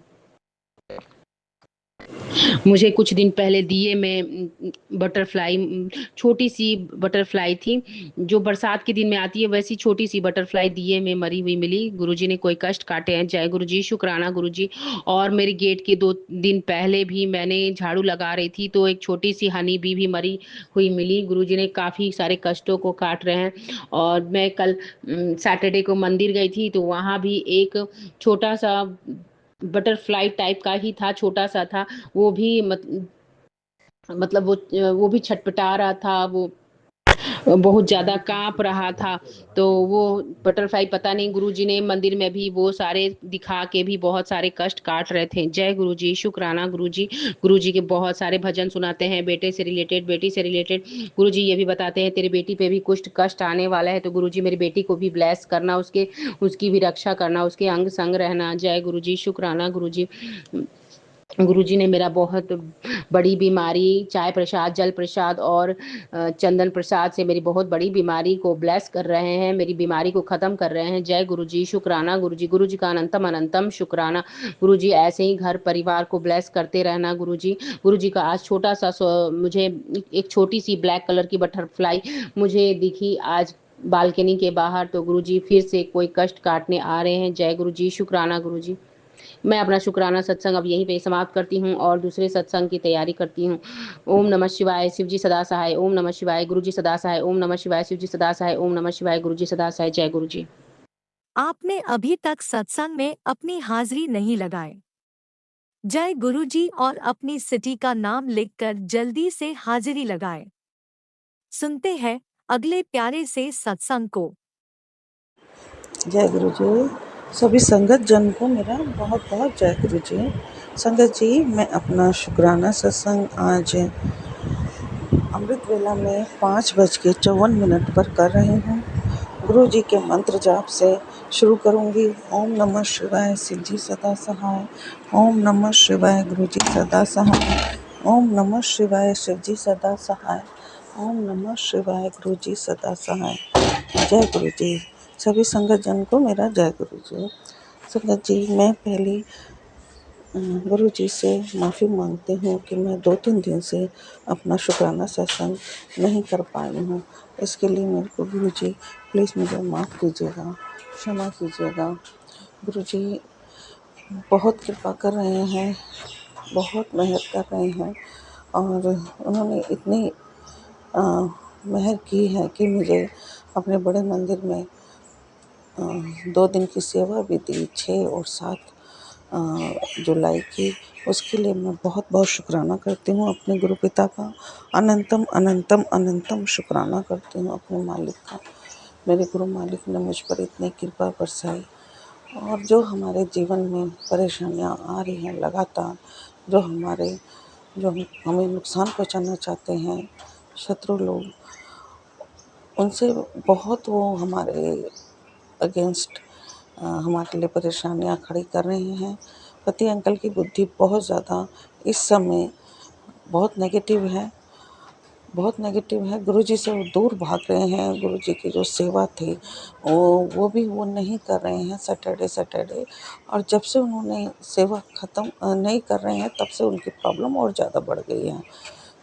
मुझे कुछ दिन पहले दिए में बटरफ्लाई, छोटी-सी बटरफ्लाई थी, जो बरसात के दिन में आती है, वैसी छोटी-सी बटरफ्लाई दिए में मरी हुई मिली। गुरुजी ने कोई कष्ट काटे हैं। जय गुरुजी, शुक्राना गुरुजी। और मेरे गेट के 2 दिन पहले भी मैंने झाड़ू लगा रही थी, तो एक छोटी-सी हनी बी भी मरी हुई मिली। गुरुजी ने काफ़ी सारे कष्टों को काट रहे हैं। और मैं कल सैटरडे को मंदिर गई थी, तो वहाँ भी एक छोटा-सा बटरफ्लाई टाइप का ही था, छोटा-सा था। वो भी मतलब वो भी छटपटा रहा था, वो बहुत ज़्यादा काँप रहा था। तो वो बटरफ्लाई पता नहीं गुरुजी ने मंदिर में भी वो सारे दिखा के भी बहुत सारे कष्ट काट रहे थे। जय गुरुजी, शुक्राना गुरुजी। गुरुजी के बहुत सारे भजन सुनाते हैं, बेटे से रिलेटेड, बेटी से रिलेटेड। गुरुजी ये भी बताते हैं तेरी बेटी पे भी कुछ कष्ट आने वाला है, तो गुरुजी मेरी बेटी को भी ब्लेस करना, उसकी भी रक्षा करना, उसके अंग संग रहना। जय गुरुजी, शुक्राना गुरुजी। गुरुजी ने मेरा बहुत बड़ी बीमारी, चाय प्रसाद, जल प्रसाद और चंदन प्रसाद से मेरी बहुत बड़ी बीमारी को ब्लेस कर रहे हैं, मेरी बीमारी को ख़त्म कर रहे हैं। जय गुरुजी, शुक्राना गुरुजी। गुरुजी का अनंतम अनंतम शुक्राना। गुरुजी ऐसे ही घर परिवार को ब्लेस करते रहना गुरुजी। गुरुजी का आज छोटा-सा मुझे एक छोटी-सी ब्लैक कलर की बटरफ्लाई मुझे दिखी आज बालकनी के बाहर, तो गुरुजी फिर से कोई कष्ट काटने आ रहे हैं। जय गुरुजी, शुक्राना गुरुजी। मैं अपना शुक्राना सत्संग अब यहीं पे समाप्त करती हूँ और दूसरे सत्संग की तैयारी करती हूँ। ओम नमः शिवाय, शिव जी सदा सहाय। ओम नमः शिवाय, गुरु जी सदा सहाय। ओम नमः शिवाय, शिव जी सदा सहाय। ओम नमः शिवाय, गुरु जी सदा सहाय। जय गुरु जी। आपने अभी तक सत्संग में अपनी हाजिरी नहीं लगाए। जय गुरुजी और अपनी सिटी का नाम लिखकर जल्दी से हाजिरी लगाए। सुनते हैं अगले प्यारे से सत्संग को। जय गुरु जी। सभी संगत जन को मेरा बहुत बहुत जय गुरु जी। संगत जी, मैं अपना शुक्राना सत्संग आज अमृत वेला में 5:54 पर कर रही हूँ। गुरु जी के मंत्र जाप से शुरू करूँगी। ओम नमः शिवाय, शिव जी सदा सहाय। ओम नमः शिवाय, गुरु जी सदा सहाय। ओम नमः शिवाय, शिव जी सदा सहाय। ओम नमः शिवाय, गुरु जी सदा सहाय। जय गुरु जी। सभी संगत जन को मेरा जय गुरु जी। संगत जी, मैं पहली गुरु जी से माफ़ी मांगती हूँ कि मैं 2-3 दिन से अपना शुक्राना सत्संग नहीं कर पाई हूँ। इसके लिए मेरे को गुरु जी प्लीज़ मुझे माफ़ कीजिएगा, क्षमा कीजिएगा। गुरु जी बहुत कृपा कर रहे हैं, बहुत मेहर कर रहे हैं और उन्होंने इतनी मेहर की है कि मुझे अपने बड़े मंदिर में 2 दिन की सेवा भी दी, 6 और 7 जुलाई की। उसके लिए मैं बहुत बहुत शुक्राना करती हूँ अपने गुरु पिता का। अनंतम अनंतम अनंतम शुक्राना करती हूँ अपने मालिक का। मेरे गुरु मालिक ने मुझ पर इतनी कृपा बरसाई और जो हमारे जीवन में परेशानियाँ आ रही हैं लगातार, जो हमें नुकसान पहुँचाना चाहते हैं शत्रु लोग, उनसे बहुत वो हमारे अगेंस्ट हमारे लिए परेशानियाँ खड़ी कर रहे हैं। पति अंकल की बुद्धि बहुत ज़्यादा इस समय बहुत नेगेटिव है, बहुत नेगेटिव है। गुरुजी से वो दूर भाग रहे हैं। गुरुजी की जो सेवा थी वो भी वो नहीं कर रहे हैं सैटरडे। और जब से उन्होंने सेवा ख़त्म नहीं कर रहे हैं, तब से उनकी प्रॉब्लम और ज़्यादा बढ़ गई है।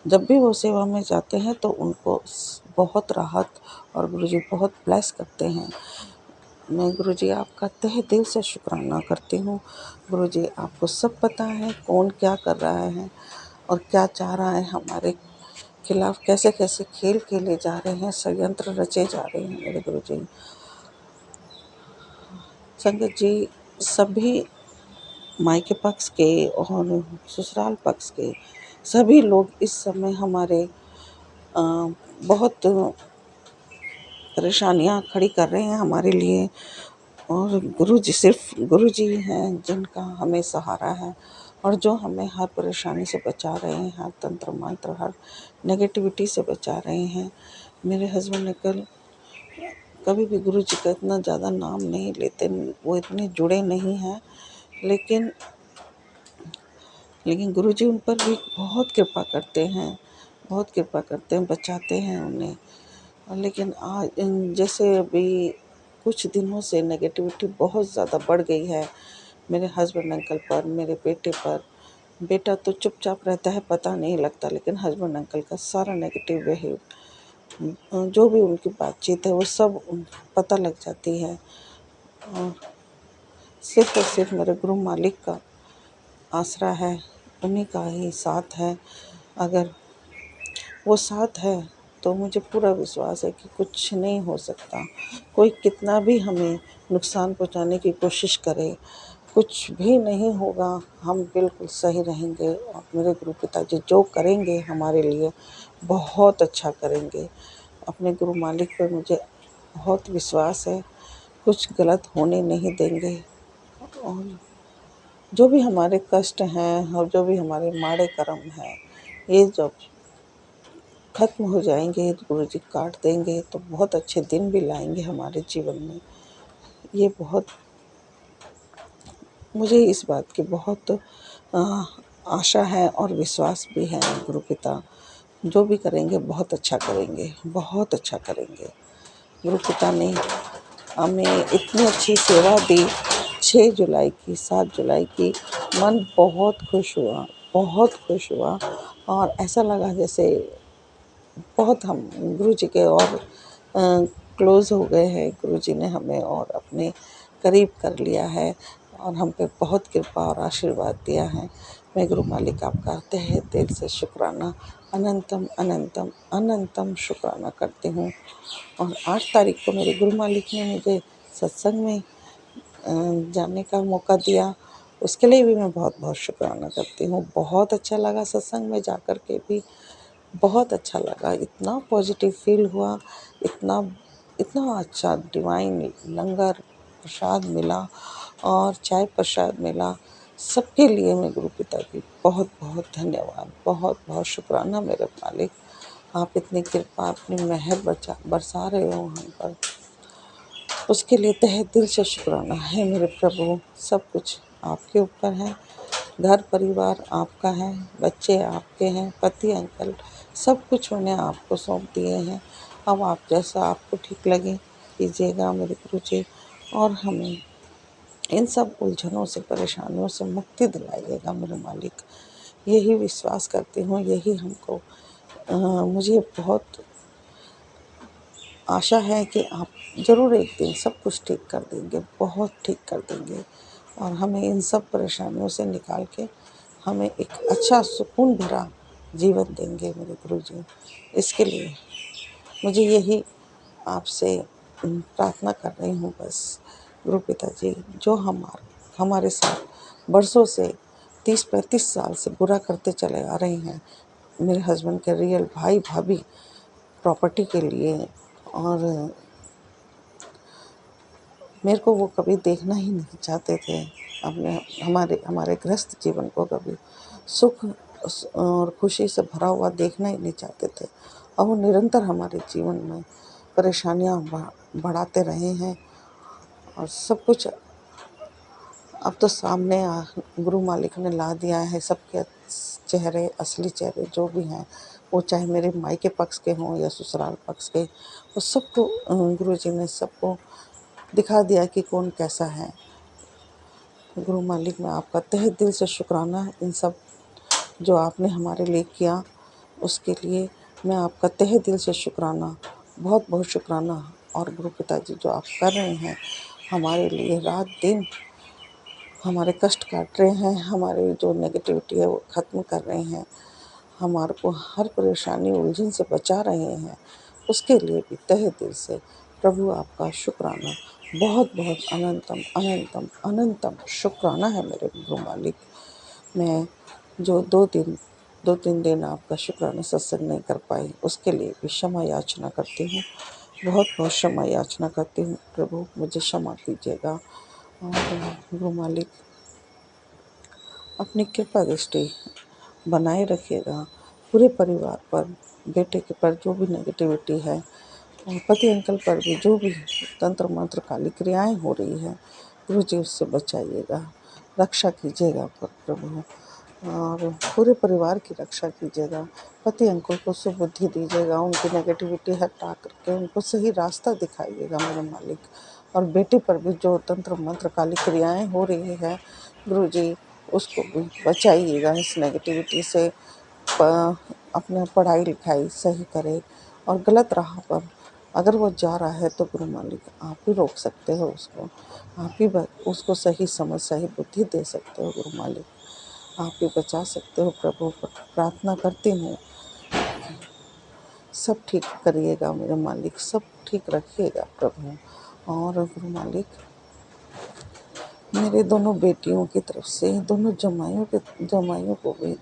जब भी वो सेवा में जाते हैं तो उनको बहुत राहत और गुरुजी बहुत ब्लेस करते हैं। मैं गुरुजी आपका तहे दिल से शुक्राना करती हूँ। गुरुजी, आपको सब पता है कौन क्या कर रहा है और क्या चाह रहा है हमारे खिलाफ, कैसे कैसे खेल खेले जा रहे हैं, षड्यंत्र रचे जा रहे हैं मेरे गुरुजी। संगत जी, सभी मायके पक्ष के और ससुराल पक्ष के सभी लोग इस समय हमारे बहुत परेशानियां खड़ी कर रहे हैं हमारे लिए। और गुरुजी, सिर्फ गुरुजी हैं जिनका हमें सहारा है और जो हमें हर परेशानी से बचा रहे हैं, हर तंत्र मंत्र, हर नेगेटिविटी से बचा रहे हैं। मेरे हस्बैंड अंकल कभी भी गुरुजी का इतना ज़्यादा नाम नहीं लेते, वो इतने जुड़े नहीं हैं, लेकिन गुरुजी उन पर भी बहुत कृपा करते हैं, बहुत कृपा करते हैं, बचाते हैं उन्हें। लेकिन आज जैसे अभी कुछ दिनों से नेगेटिविटी बहुत ज़्यादा बढ़ गई है मेरे हस्बैंड अंकल पर, मेरे बेटे पर। बेटा तो चुपचाप रहता है, पता नहीं लगता, लेकिन हस्बैंड अंकल का सारा नेगेटिव बिहेव, जो भी उनकी बातचीत है वो सब पता लग जाती है। और सिर्फ मेरे गुरु मालिक का आसरा है, उन्हीं का ही साथ है। अगर वो साथ है तो मुझे पूरा विश्वास है कि कुछ नहीं हो सकता। कोई कितना भी हमें नुकसान पहुंचाने की कोशिश करे, कुछ भी नहीं होगा, हम बिल्कुल सही रहेंगे। और मेरे गुरु पिताजी जो करेंगे हमारे लिए बहुत अच्छा करेंगे। अपने गुरु मालिक पर मुझे बहुत विश्वास है, कुछ गलत होने नहीं देंगे। और जो भी हमारे कष्ट हैं और जो भी हमारे माड़े कर्म हैं, ये जब खत्म हो जाएंगे, गुरु जी काट देंगे, तो बहुत अच्छे दिन भी लाएंगे हमारे जीवन में। ये बहुत, मुझे इस बात की बहुत आशा है और विश्वास भी है। गुरु पिता जो भी करेंगे बहुत अच्छा करेंगे, बहुत अच्छा करेंगे। गुरु पिता ने हमें इतनी अच्छी सेवा दी, 6 जुलाई की, 7 जुलाई की, मन बहुत खुश हुआ, बहुत खुश हुआ। और ऐसा लगा जैसे बहुत हम गुरु जी के और क्लोज़ हो गए हैं। गुरु जी ने हमें और अपने करीब कर लिया है और हम पे बहुत कृपा और आशीर्वाद दिया है। मैं गुरु मालिक आपका तहे दिल से शुक्राना, अनंतम अनंतम अनंतम शुक्राना करती हूँ। और 8 तारीख को मेरे गुरु मालिक ने मुझे सत्संग में जानने का मौका दिया, उसके लिए भी मैं बहुत बहुत शुक्राना करती हूँ। बहुत अच्छा लगा सत्संग में जाकर के भी, बहुत अच्छा लगा, इतना पॉजिटिव फील हुआ, इतना इतना अच्छा डिवाइन लंगर प्रसाद मिला और चाय प्रसाद मिला। सबके लिए मैं गुरु पिता की बहुत बहुत धन्यवाद, बहुत बहुत शुक्राना मेरे मालिक। आप इतनी कृपा, अपनी मेहर बरसा रहे हो हम पर, उसके लिए तहे दिल से शुक्राना है मेरे प्रभु। सब कुछ आपके ऊपर है, घर परिवार आपका है, बच्चे आपके हैं, पति अंकल, सब कुछ मैंने आपको सौंप दिए हैं। अब आप जैसा आपको ठीक लगे कीजिएगा मेरे गुरु जी, और हमें इन सब उलझनों से, परेशानियों से मुक्ति दिलाइएगा मेरे मालिक। यही विश्वास करती हूँ, यही हमको मुझे बहुत आशा है कि आप ज़रूर एक दिन सब कुछ ठीक कर देंगे, बहुत ठीक कर देंगे, और हमें इन सब परेशानियों से निकाल के हमें एक अच्छा सुकून भरा जीवन देंगे मेरे गुरुजी। इसके लिए मुझे यही आपसे प्रार्थना कर रही हूँ बस। गुरु पिताजी, जो हमारे साथ बरसों से 30-35 साल से बुरा करते चले आ रहे हैं, मेरे हस्बैंड के रियल भाई भाभी प्रॉपर्टी के लिए, और मेरे को वो कभी देखना ही नहीं चाहते थे, अपने हमारे हमारे गृहस्थ जीवन को कभी सुख और खुशी से भरा हुआ देखना ही नहीं चाहते थे। और वो निरंतर हमारे जीवन में परेशानियां बढ़ाते रहे हैं, और सब कुछ अब तो सामने गुरु मालिक ने ला दिया है। सबके चेहरे, असली चेहरे जो भी हैं, वो चाहे मेरे मायके पक्ष के हों या ससुराल पक्ष के, वो सबको गुरु जी ने सबको दिखा दिया कि कौन कैसा है। गुरु मालिक, मैं आपका तहे दिल से शुक्राना है, इन सब जो आपने हमारे लिए किया उसके लिए मैं आपका तहे दिल से शुक्राना, बहुत बहुत शुक्राना। और गुरु पिताजी, जो आप कर रहे हैं हमारे लिए, रात दिन हमारे कष्ट काट रहे हैं, हमारे जो नेगेटिविटी है वो ख़त्म कर रहे हैं, हमारे को हर परेशानी उलझन से बचा रहे हैं, उसके लिए भी तहे दिल से प्रभु आपका शुक्राना, बहुत बहुत अनंतम अनंतम अनंतम शुक्राना है मेरे गुरु मालिक। मैं जो 2-3 दिन आपका शुक्राना सत्संग नहीं कर पाई, उसके लिए भी क्षमा याचना करती हूँ, बहुत बहुत क्षमा याचना करती हूँ प्रभु, मुझे क्षमा कीजिएगा। और गुरु मालिक, अपनी कृपा दृष्टि बनाए रखिएगा पूरे परिवार पर, बेटे के पर जो भी नेगेटिविटी है, और पति अंकल पर भी जो भी तंत्र मंत्र काली क्रियाएं हो रही है, गुरु जी उससे बचाइएगा, रक्षा कीजिएगा प्रभु, और पूरे परिवार की रक्षा कीजिएगा। पति अंकल को सुबुद्धि दीजिएगा, उनकी नेगेटिविटी हटा करके उनको सही रास्ता दिखाइएगा मेरे मालिक। और बेटे पर भी जो तंत्र मंत्र काली क्रियाएं हो रही है, गुरु जी उसको भी बचाइएगा इस नेगेटिविटी से, अपना पढ़ाई लिखाई सही करे, और गलत राह पर अगर वो जा रहा है तो गुरु मालिक आप ही रोक सकते हो उसको, आप ही उसको सही समझ, सही बुद्धि दे सकते हो गुरु मालिक, आप ही बचा सकते हो प्रभु। प्रार्थना करती हूँ, सब ठीक करिएगा मेरे मालिक, सब ठीक रखिएगा प्रभु। और गुरु मालिक, मेरे दोनों बेटियों की तरफ से, दोनों जमाइयों को भी,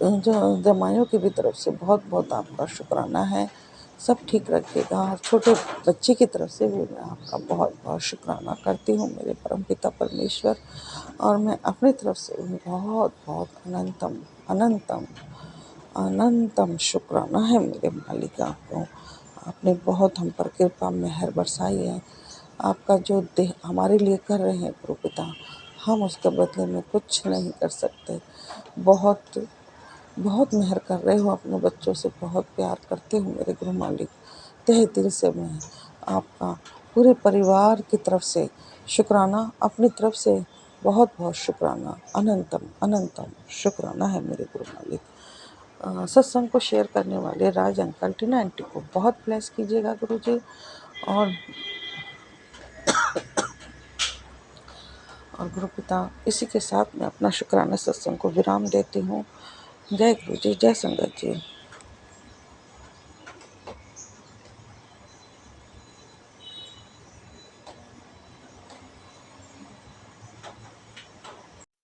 जमाइयों की भी तरफ से बहुत बहुत आपका शुक्राना है, सब ठीक रखिएगा। और छोटे बच्चे की तरफ से भी मैं आपका बहुत बहुत शुक्राना करती हूँ मेरे परमपिता परमेश्वर। और मैं अपनी तरफ से भी बहुत बहुत अनंतम अनंतम अनंतम शुक्राना है मेरे मालिक आपको। आपने बहुत हम पर कृपा मेहर बरसाई है। आपका जो देह हमारे लिए कर रहे हैं प्रभु पिता, हम उसके बदले में कुछ नहीं कर सकते। बहुत बहुत मेहर कर रहे हो अपने बच्चों से, बहुत प्यार करते हो मेरे गुरु मालिक। तहे दिल से मैं आपका पूरे परिवार की तरफ से शुक्राना, अपनी तरफ से बहुत बहुत शुक्राना, अनंतम अनंतम शुक्राना है मेरे गुरु मालिक। सत्संग को शेयर करने वाले राज अंकल, टीना आंटी को बहुत ब्लेस कीजिएगा गुरु जी। और गुरु पिता, इसी के साथ मैं अपना शुक्राना सत्संग को विराम देती हूँ। जय गुरु जी, जय संगत जी।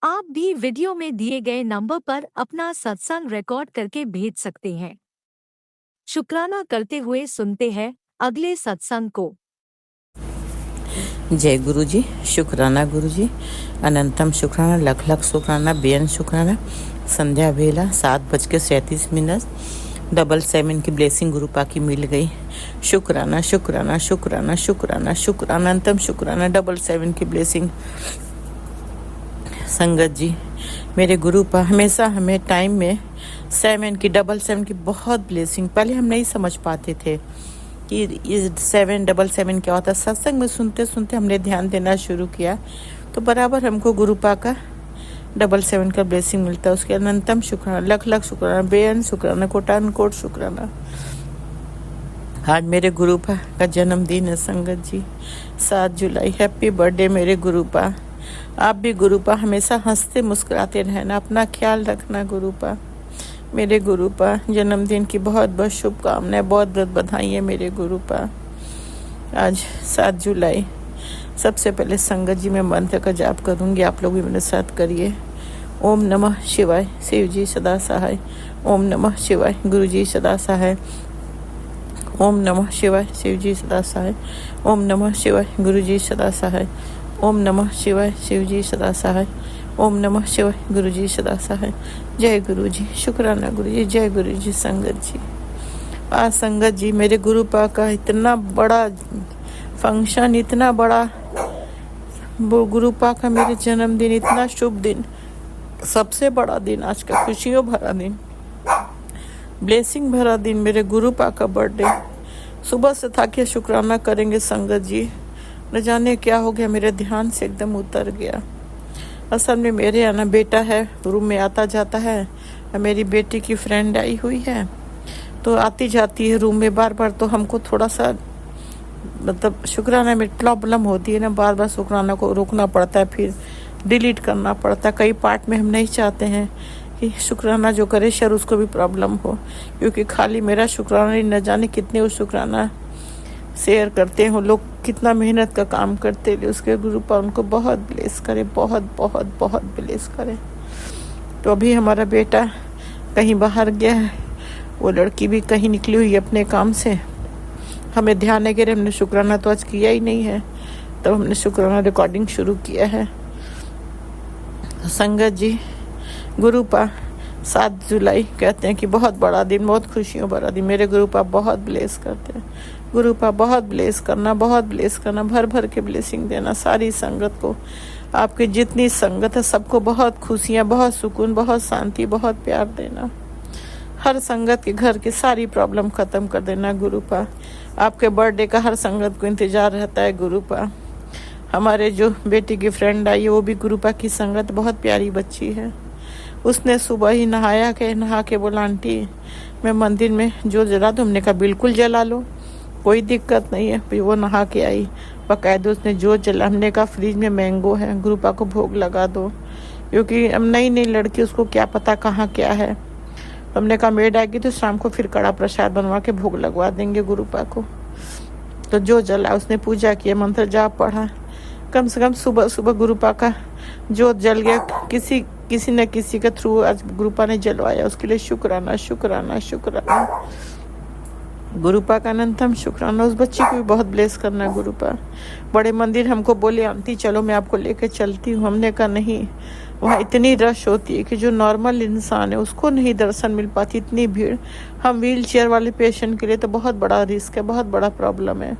आप भी वीडियो में दिए गए नंबर पर अपना सत्संग रिकॉर्ड करके भेज सकते हैं। शुक्राना करते हुए सुनते हैं अगले सत्संग को। जय गुरु जी, शुक्राना गुरु जी, अनंतम शुक्राना, लख लख शुक्राना, बेअन शुक्राना। संध्या वेला 7:37 7:7 की ब्लेसिंग गुरु पा की मिल गई। शुक्राना शुक्राना शुक्राना शुक्राना शुक्राना, अनंतम शुक्राना। 7:7 की ब्लेसिंग संगत जी, मेरे गुरु पा हमेशा हमें टाइम में 7 की 7:7 की बहुत ब्लेसिंग। पहले हम नहीं समझ पाते थे कि ये 7:7 क्या होता है। सत्संग में सुनते सुनते हमने ध्यान देना शुरू किया तो बराबर हमको गुरु पा का 7:7 का ब्लेसिंग मिलता है। उसके अनंतम शुक्राना, लख लख शुक्राना, बेअन शुक्राना, कोटान कोट शुक्राना। आज मेरे गुरु पा का जन्मदिन है संगत जी, 7 जुलाई। हैप्पी बर्थडे मेरे गुरु पा। आप भी गुरु पा हमेशा हंसते मुस्कुराते रहना, अपना ख्याल रखना गुरु पा। मेरे गुरु पा जन्मदिन की बहुत बहुत शुभकामनाएं, बहुत बहुत बधाई है मेरे गुरु पा। आज 7 जुलाई। सबसे पहले संगत जी मैं मंत्र का जाप करूंगी, आप लोग भी मेरे साथ करिए। ओम नमः शिवाय, शिव जी सदा सहाय। ओम नमः शिवाय, गुरु जी सदा सहाय। ओम नमः शिवाय, शिव जी सदा सहाय। ओम नमः शिवाय, गुरु जी सदा सहाय। ओम नमः शिवाय, शिव जी सदा सहाय। ओम नमः शिवाय, गुरु जी सदा सहाय। जय गुरु जी, शुक्राना गुरु जी, जय गुरु जी। संगत जी, आज संगत जी मेरे गुरु पा का इतना बड़ा फंक्शन, इतना बड़ा गुरु पा का मेरे जन्मदिन, इतना शुभ दिन, सबसे बड़ा दिन आज का, खुशियों भरा दिन, ब्लेसिंग भरा दिन, मेरे गुरु पा का बर्थडे। सुबह से था कि शुक्राना करेंगे संगत जी, न जाने क्या हो गया, मेरे ध्यान से एकदम उतर गया। असल में मेरे यहाँ बेटा है, रूम में आता जाता है, मेरी बेटी की फ्रेंड आई हुई है तो आती जाती है रूम में बार बार, तो हमको थोड़ा सा मतलब शुक्राना में प्रॉब्लम होती है ना, बार बार शुक्राना को रोकना पड़ता है, फिर डिलीट करना पड़ता है। कई पार्ट में हम नहीं चाहते हैं कि शुक्राना जो करे शर उसको भी प्रॉब्लम हो, क्योंकि खाली मेरा शुक्राना ही न जाने कितने वो शुक्राना शेयर करते हैं लोग, कितना मेहनत का काम करते हैं। उसके गुरु पर उनको बहुत ब्लेस करे, बहुत बहुत बहुत ब्लेस करे। तो अभी हमारा बेटा कहीं बाहर गया है, वो लड़की भी कहीं निकली हुई है अपने काम से। हमें ध्यान है कि हमने शुक्राना तो आज किया ही नहीं है, तब हमने शुक्राना रिकॉर्डिंग शुरू किया है। तो संगत जी, गुरु पा 7 जुलाई कहते हैं कि बहुत बड़ा दिन, बहुत खुशियों भरा दिन। मेरे गुरु पा बहुत ब्लेस करते हैं। गुरु पा बहुत ब्लेस करना, बहुत ब्लेस करना, भर भर के ब्लेसिंग देना सारी संगत को। आपकी जितनी संगत है सबको बहुत खुशियाँ, बहुत सुकून, बहुत शांति, बहुत प्यार देना। हर संगत के घर की सारी प्रॉब्लम ख़त्म कर देना गुरु पा। आपके बर्थडे का हर संगत को इंतज़ार रहता है गुरु पा। हमारे जो बेटी की फ्रेंड आई है वो भी गुरु पा की संगत, बहुत प्यारी बच्ची है। उसने सुबह ही नहा के बोला आंटी मैं मंदिर में जो जला दूँ। हमने कहा बिल्कुल जला लो, कोई दिक्कत नहीं है। फिर वो नहा के आई, बाकायदा उसने जो जला। हमने कहा फ्रिज में मैंगो है, गुरु पा को भोग लगा दो, क्योंकि अब नई नई लड़की, उसको क्या पता कहाँ क्या है। तो हमने कहा मेड आएगी तो शाम को फिर कड़ा प्रसाद बनवा के भोग लगवा देंगे गुरु पा को। तो जो जला उसने पूजा किया, मंत्र जाप पढ़ा। कम से कम सुबह सुबह गुरु पा का जो जल गया, किसी न किसी के थ्रू आज गुरु पा ने जलवाया, उसके लिए शुक्राना शुक्राना शुक्राना। गुरु पा का अनंतम शुक्राना। उस बच्ची को भी बहुत ब्लेस करना है गुरु पा। बड़े मंदिर हमको बोले आंटी चलो मैं आपको लेके चलती हूँ। हमने कहा नहीं, वहाँ इतनी रश होती है कि जो नॉर्मल इंसान है उसको नहीं दर्शन मिल पाती, इतनी भीड़। हम व्हील चेयर वाले पेशेंट के लिए तो बहुत बड़ा रिस्क है, बहुत बड़ा प्रॉब्लम है।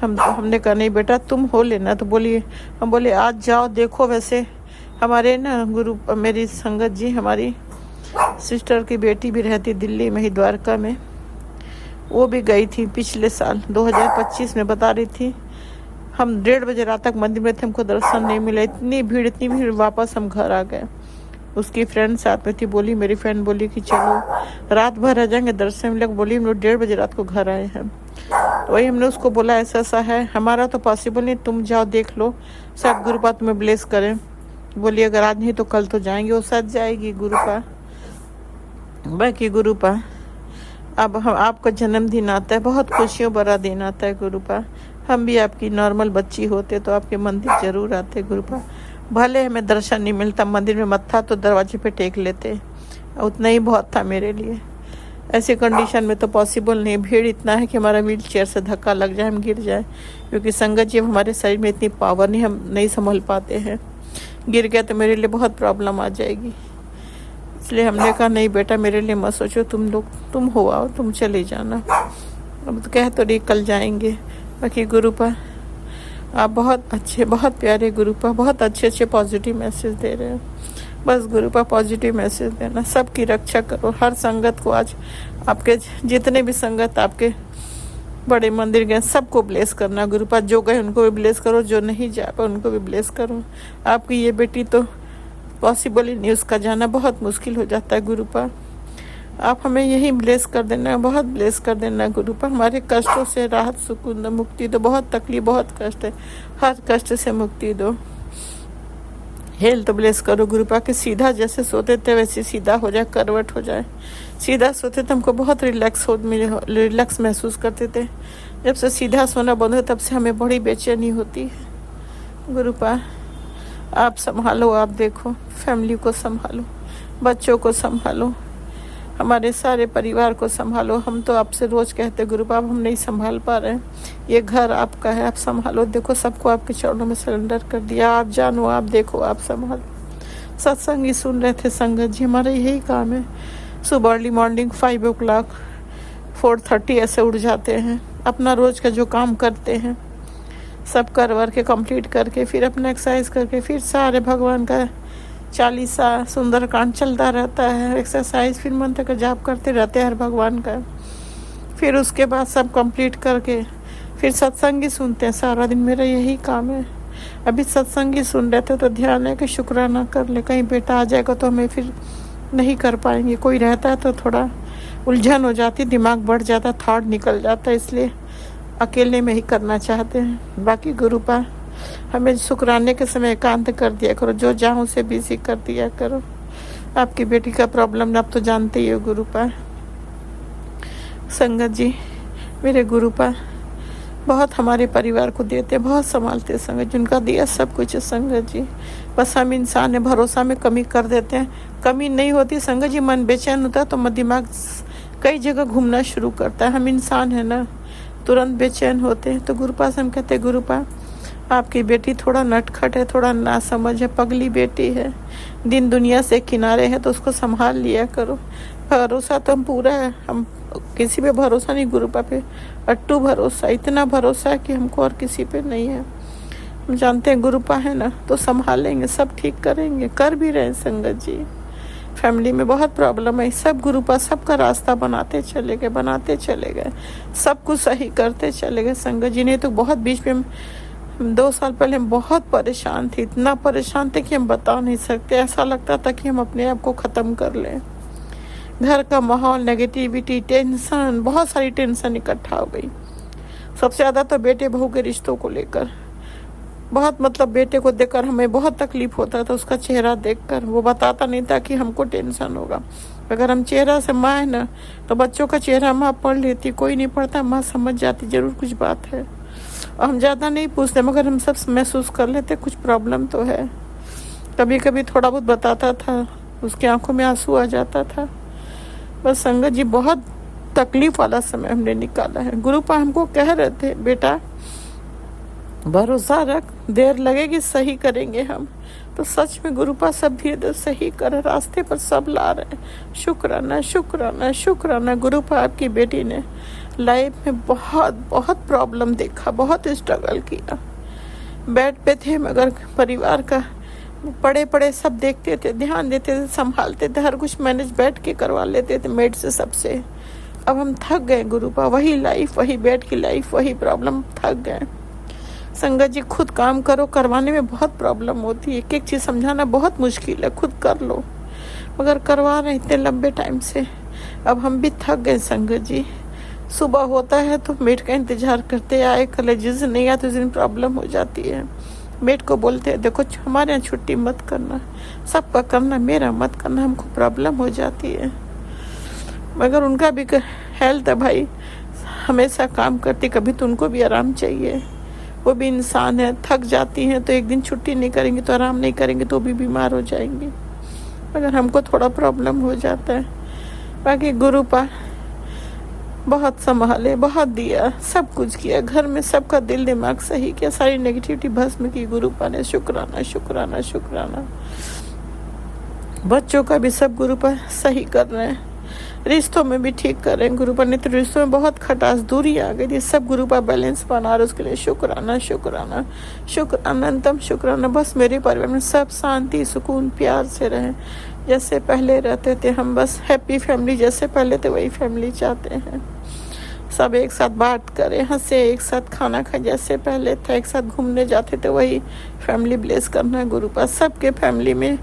हमने कहा नहीं बेटा तुम हो लेना। तो हम बोले आज जाओ देखो। वैसे हमारे ना मेरी संगत जी, हमारी सिस्टर की बेटी भी रहती दिल्ली में ही, द्वारका में, वो भी गई थी पिछले साल 2025 में। बता रही थी हम 1:30 बजे रात तक मंदिर में थे, हमको दर्शन नहीं मिला, इतनी भीड़। वापस हम घर आ गए। उसकी फ्रेंड साथ में थी, बोली मेरी फ्रेंड बोली कि चलो रात भर रह जाएंगे, दर्शन मिलेगा। बोली हम लोग 1:30 बजे रात को घर आए हैं। तो वही हमने उसको बोला ऐसा ऐसा है, हमारा तो पॉसिबल नहीं, तुम जाओ देख लो, शायद गुरु पा तुम्हें ब्लेस करें। बोली अगर आज नहीं तो कल तो जाएंगे। वो सच जाएगी गुरु पा। बाकी गुरु पा अब हम आपका जन्मदिन आता है, बहुत खुशियों भरा दिन आता है गुरु पा। हम भी आपकी नॉर्मल बच्ची होते तो आपके मंदिर जरूर आते गुरु पा। भले हमें दर्शन नहीं मिलता, मंदिर में मत्था तो दरवाजे पे टेक लेते, उतना ही बहुत था मेरे लिए। ऐसी कंडीशन में तो पॉसिबल नहीं, भीड़ इतना है कि हमारा व्हील चेयर से धक्का लग जाए, हम गिर जाए, क्योंकि संगत जी हमारे शरीर में इतनी पावर नहीं, हम नहीं संभल पाते हैं। गिर गया तो मेरे लिए बहुत प्रॉब्लम आ जाएगी। इसलिए हमने कहा नहीं बेटा मेरे लिए मत सोचो, तुम हो आओ, तुम चले जाना। अब तो कह तो रही कल जाएंगे। बाकी गुरुपा आप बहुत अच्छे, बहुत प्यारे गुरुपा, बहुत अच्छे पॉजिटिव मैसेज दे रहे हो। बस गुरुपा पॉजिटिव मैसेज देना, सबकी रक्षा करो। हर संगत को आज आपके जितने भी संगत आपके बड़े मंदिर गए सबको ब्लेस करना गुरुपा। जो गए उनको भी ब्लेस करो, जो नहीं जा पाए उनको भी ब्लेस करो। आपकी ये बेटी तो पॉसिबल ही नहीं, उसका जाना बहुत मुश्किल हो जाता है गुरुपा। आप हमें यही ब्लेस कर देना, बहुत ब्लेस कर देना गुरुपा। हमारे कष्टों से राहत सुकून दो, मुक्ति दो। बहुत तकलीफ, बहुत कष्ट है, हर कष्ट से मुक्ति दो। हेल्थ ब्लेस करो गुरुपा के सीधा जैसे सोते थे वैसे सीधा हो जाए, करवट हो जाए। सीधा सोते थे हमको बहुत रिलैक्स महसूस करते थे। जब से सीधा सोना बंद हो तब से हमें बड़ी बेचैनी होती है गुरुपा। आप संभालो, आप देखो, फैमिली को संभालो, बच्चों को संभालो, हमारे सारे परिवार को संभालो। हम तो आपसे रोज कहते गुरुपा हम नहीं संभाल पा रहे हैं, ये घर आपका है, आप संभालो। देखो सबको आपके चरणों में सरेंडर कर दिया, आप जानो, आप देखो, आप संभालो। सत्संग ही सुन रहे थे संगत जी, हमारा यही काम है। सुबह अर्ली मॉर्निंग 5 o'clock 4:30 ऐसे उठ जाते हैं, अपना रोज का जो काम करते हैं सब कर वर के कंप्लीट करके फिर अपना एक्सरसाइज करके फिर सारे भगवान का 40 सुंदरकांड चलता रहता है, एक्सरसाइज, फिर मंत्र का जाप करते रहते हैं हर भगवान का। फिर उसके बाद सब कंप्लीट करके फिर सत्संग ही सुनते हैं सारा दिन। मेरा यही काम है। अभी सत्संग ही सुन रहे थे तो ध्यान है कि शुक्राना कर ले, कहीं बेटा आ जाएगा तो हमें फिर नहीं कर पाएंगे। कोई रहता है तो थोड़ा उलझन हो जाती, दिमाग बढ़ जाता, थॉट निकल जाता, इसलिए अकेले में ही करना चाहते हैं। बाकी गुरुपा हमें शुक्राने के समय एकांत कर दिया करो, जो जहाँ उसे बिजी कर दिया करो। आपकी बेटी का प्रॉब्लम आप तो जानते ही हो गुरुपा। संगत जी मेरे गुरुपा बहुत हमारे परिवार को देते, बहुत संभालते संगत जी, उनका दिया सब कुछ है संगत जी। बस हम इंसान है, भरोसा में कमी कर देते हैं। कमी नहीं होती संगत जी, मन बेचैन होता है तो दिमाग कई जगह घूमना शुरू करता है। हम इंसान है ना, तुरंत बेचैन होते हैं। तो गुरुपा से हम कहते हैं गुरुपा आपकी बेटी थोड़ा नटखट है, थोड़ा नासमझ है, पगली बेटी है, दिन दुनिया से किनारे है, तो उसको संभाल लिया करो। भरोसा तो हम पूरा है, हम किसी पे भरोसा नहीं गुरुपा पे, अट्टू भरोसा, इतना भरोसा है कि हमको और किसी पे नहीं है। हम जानते हैं गुरुपा है ना, तो संभालेंगे, सब ठीक करेंगे, कर भी रहे संगत जी। फैमिली में बहुत प्रॉब्लम है, सब गुरुपा सबका रास्ता बनाते चले गए, सब कुछ सही करते चले गए संगत जी। नहीं तो बहुत बीच में 2 साल पहले हम बहुत परेशान थे, इतना परेशान थे कि हम बता नहीं सकते। ऐसा लगता था कि हम अपने आप को ख़त्म कर लें। घर का माहौल, नेगेटिविटी, टेंशन, बहुत सारी टेंशन इकट्ठा हो गई। सबसे ज़्यादा तो बेटे बहू के रिश्तों को लेकर बहुत, मतलब बेटे को देखकर हमें बहुत तकलीफ होता था, उसका चेहरा देखकर। वो बताता नहीं था कि हमको टेंशन होगा। अगर हम चेहरा से माँ है ना, तो बच्चों का चेहरा माँ पढ़ लेती, कोई नहीं पढ़ता, माँ समझ जाती जरूर कुछ बात है। और हम ज़्यादा नहीं पूछते, मगर हम सब महसूस कर लेते कुछ प्रॉब्लम तो है। कभी कभी थोड़ा बहुत बताता था, उसकी आंखों में आंसू आ जाता था। बस संगत जी बहुत तकलीफ वाला समय हमने निकाला है। गुरुपा हमको कह रहे थे बेटा भरोसा रख, देर लगेगी, सही करेंगे हम। तो सच में गुरुपा सब धीरे सही कर रास्ते पर सब ला रहे हैं। शुक्राना शुक्राना शुक्राना गुरुपा। आपकी बेटी ने लाइफ में बहुत बहुत प्रॉब्लम देखा, बहुत स्ट्रगल किया। बेड पे थे मगर परिवार का पड़े पड़े सब देखते थे, ध्यान देते थे, संभालते थे, हर कुछ मैनेज बैठ के करवा लेते थे मेड से, सबसे। अब हम थक गए गुरुपा, वही लाइफ, वही बेड की लाइफ, वही प्रॉब्लम, थक गए संगत जी। खुद काम करो, करवाने में बहुत प्रॉब्लम होती है, एक एक चीज़ समझाना बहुत मुश्किल है, खुद कर लो, मगर करवा रहे इतने लंबे टाइम से। अब हम भी थक गए संगत जी। सुबह होता है तो मेड का इंतजार करते आए, कल जिस दिन नहीं आया तो उस दिन प्रॉब्लम हो जाती है। मेड को बोलते हैं देखो हमारे यहाँ छुट्टी मत करना, सबका करना, मेरा मत करना, हमको प्रॉब्लम हो जाती है। मगर उनका भी हेल्थ है भाई, हमेशा काम करती, कभी तो उनको भी आराम चाहिए। वो भी इंसान है, थक जाती हैं तो एक दिन छुट्टी नहीं करेंगी तो आराम नहीं करेंगे तो भी बीमार हो जाएंगी। अगर हमको थोड़ा प्रॉब्लम हो जाता है। बाकी गुरु पा बहुत संभाले, बहुत दिया, सब कुछ किया, घर में सबका दिल दिमाग सही किया, सारी नेगेटिविटी भस्म की गुरुपा ने। शुक्राना शुक्राना शुक्राना। बच्चों का भी सब गुरुपा सही कर रहे हैं, रिश्तों में भी ठीक कर रहे हैं गुरुपा। नहीं तो रिश्तों में बहुत खटास दूरी आ गई थी, सब गुरुपा बैलेंस बना रहे, उसके लिए शुक्राना शुक्राना शुक्र अनंतम शुक्राना। बस मेरे परिवार में सब शांति सुकून प्यार से रहें जैसे पहले रहते थे हम। बस हैप्पी फैमिली जैसे पहले थे वही फैमिली चाहते हैं। सब एक साथ बात करें, हंसे, एक साथ खाना खाए जैसे पहले था, एक साथ घूमने जाते थे वही फैमिली ब्लेस करना है गुरुपा। सबके फैमिली में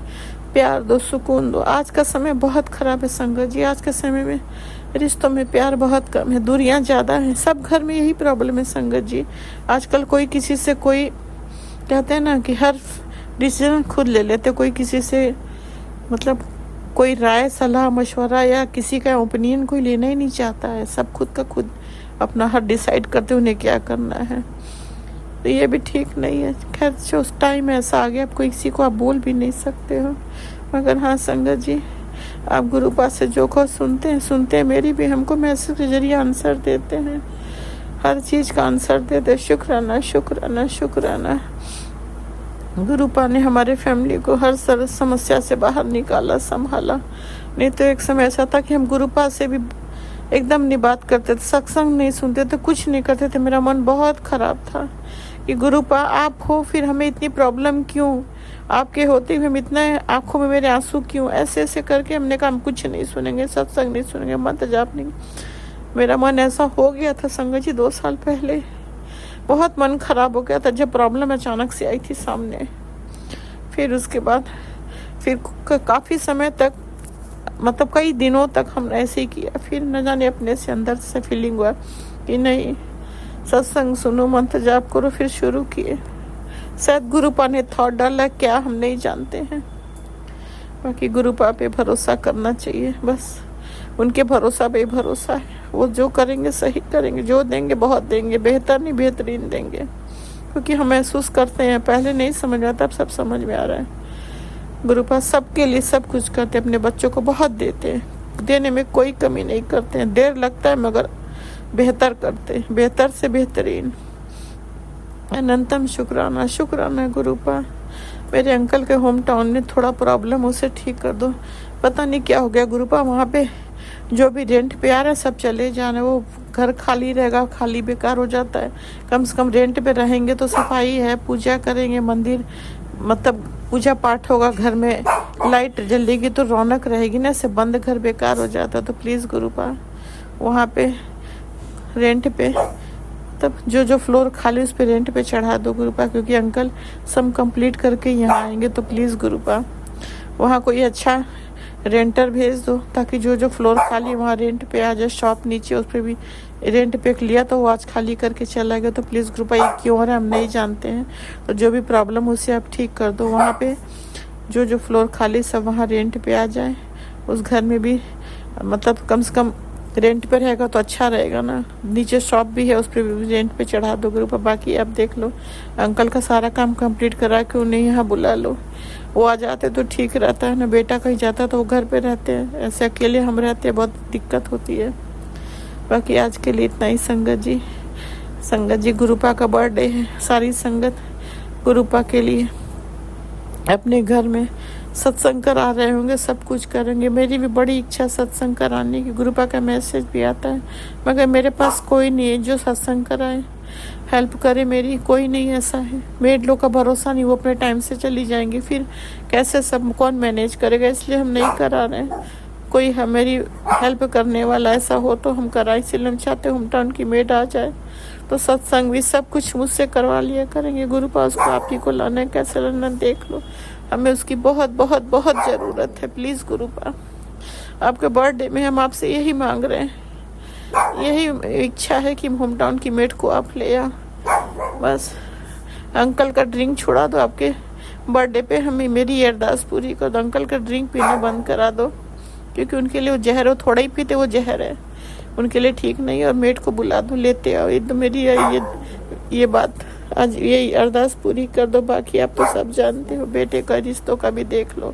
प्यार दो, सुकून दो। आज का समय बहुत ख़राब है संगत जी, आज के समय में रिश्तों में प्यार बहुत कम है, दूरियां ज़्यादा हैं। सब घर में यही प्रॉब्लम है संगत जी। आजकल कोई किसी से कोई कहते हैं ना कि हर डिसीजन खुद ले लेते, कोई किसी से मतलब कोई राय सलाह मशवरा या किसी का ओपिनियन कोई लेना ही नहीं चाहता है। सब खुद का खुद अपना हर डिसाइड करते उन्हें क्या करना है, तो ये भी ठीक नहीं है। खैर जो उस टाइम ऐसा आ गया, आप कोई किसी को आप बोल भी नहीं सकते हो। मगर हाँ संगत जी, आप गुरुपा से जो को सुनते हैं, मेरी भी हमको मैसेज के जरिए आंसर देते हैं, हर चीज़ का आंसर देते। शुक्राना शुक्राना शुक्राना। गुरुपा ने हमारे फैमिली को हर समस्या से बाहर निकाला, संभाला। नहीं तो एक समय ऐसा था कि हम गुरुपा से भी एकदम नहीं बात करते थे, सत्संग नहीं सुनते थे, कुछ नहीं करते थे। मेरा मन बहुत ख़राब था कि गुरुपा आप हो फिर हमें इतनी प्रॉब्लम क्यों, आपके होते हुए हम इतना आंखों में मेरे आंसू क्यों, ऐसे ऐसे करके हमने कहा हम कुछ नहीं सुनेंगे, सत्संग नहीं सुनेंगे, मंत्र जाप नहीं। मेरा मन ऐसा हो गया था संगत जी 2 साल पहले, बहुत मन खराब हो गया था जब प्रॉब्लम अचानक से आई थी सामने। फिर उसके बाद फिर काफ़ी समय तक मतलब कई दिनों तक हम ऐसे ही किया। फिर न जाने अपने से अंदर से फीलिंग हुआ कि नहीं सत्संग सुनो, मंत्र जाप करो। फिर शुरू किए, शायद गुरुपा ने थॉट डाला, क्या हम नहीं जानते हैं। बाकी गुरुपा पे भरोसा करना चाहिए, बस उनके भरोसा पे भरोसा है। वो जो करेंगे सही करेंगे, जो देंगे बहुत देंगे, बेहतर नहीं बेहतरीन देंगे। क्योंकि हम महसूस करते हैं, पहले नहीं समझ में आता, अब सब समझ में आ रहा है। गुरुपा सबके लिए सब कुछ करते हैं, अपने बच्चों को बहुत देते हैं, देने में कोई कमी नहीं करते हैं। देर लगता है मगर बेहतर करते हैं, बेहतर से बेहतरीन। अनंतम शुक्राना शुक्राना गुरुपा। मेरे अंकल के होम टाउन में थोड़ा प्रॉब्लम, उसे ठीक कर दो। पता नहीं क्या हो गया गुरुपा, वहाँ पे जो भी रेंट पे आ रहा है सब चले जाना, वो घर खाली रहेगा, खाली बेकार हो जाता है। कम से कम रेंट पे रहेंगे तो सफाई है, पूजा करेंगे, मंदिर मतलब पूजा पाठ होगा, घर में लाइट जलेगी तो रौनक रहेगी ना। ऐसे बंद घर बेकार हो जाता है। तो प्लीज़ गुरुपा वहाँ पे रेंट पे तब जो फ्लोर खाली उस पे रेंट पे चढ़ा दो गुरुपा, क्योंकि अंकल सब कंप्लीट करके यहाँ आएंगे। तो प्लीज़ गुरुपा वहाँ कोई अच्छा रेंटर भेज दो, ताकि जो फ्लोर खाली वहाँ रेंट पे आ जाए। शॉप नीचे उस पर भी रेंट पे लिया तो वो आज खाली करके चला गया। तो प्लीज़ गुरुपा ये क्यों हो रहा है हम नहीं जानते हैं, तो जो भी प्रॉब्लम उसे आप ठीक कर दो। वहाँ पे जो फ्लोर खाली सब वहाँ रेंट पे आ जाए। उस घर में भी मतलब कम से कम रेंट पे रहेगा तो अच्छा रहेगा ना। नीचे शॉप भी है, उस पर भी रेंट पे चढ़ा दो ग्रुप। बाकी आप देख लो, अंकल का सारा काम कंप्लीट करा के उन्हें यहाँ बुला लो। वो आ जाते तो ठीक रहता है ना। बेटा कहीं जाता तो वो घर पे रहते हैं, ऐसे अकेले हम रहते हैं, बहुत दिक्कत होती है। बाकी आज के लिए इतना ही संगत जी। संगत जी गुरुपा का बर्थडे है, सारी संगत गुरुपा के लिए अपने घर में सत्संग करा रहे होंगे, सब कुछ करेंगे। मेरी भी बड़ी इच्छा सत्संग कराने की, गुरुपा का मैसेज भी आता है, मगर मेरे पास कोई नहीं है जो सत्संग कराए, हेल्प करे। मेरी कोई नहीं ऐसा है। मेड लोग का भरोसा नहीं, वो अपने टाइम से चली जाएंगी, फिर कैसे सब कौन मैनेज करेगा, इसलिए हम नहीं करा रहे हैं। कोई हमारी हेल्प करने वाला ऐसा हो तो हम कराए, इसलिए हम चाहते होम टाउन की मेड आ जाए तो सत्संग भी सब कुछ मुझसे करवा लिया करेंगे। गुरुपा उसको आप ही को लाना है, कैसे लाना देख लो, हमें उसकी बहुत बहुत बहुत ज़रूरत है। प्लीज़ गुरुपा आपके बर्थडे में हम आपसे यही मांग रहे हैं, यही इच्छा है कि होम टाउन की मेड को आप ले आ। बस अंकल का ड्रिंक छुड़ा दो, आपके बर्थडे पे हमें मेरी अरदास पूरी कर दो। अंकल का ड्रिंक पीना बंद करा दो, क्योंकि उनके लिए वो जहर, वो थोड़ा ही पीते वो जहर है, उनके लिए ठीक नहीं है। और मेड को बुला दो, लेते आओ। ये तो मेरी ये बात आज यही अरदास पूरी कर दो, बाकी आप तो सब जानते हो। बेटे का रिश्तों का भी देख लो,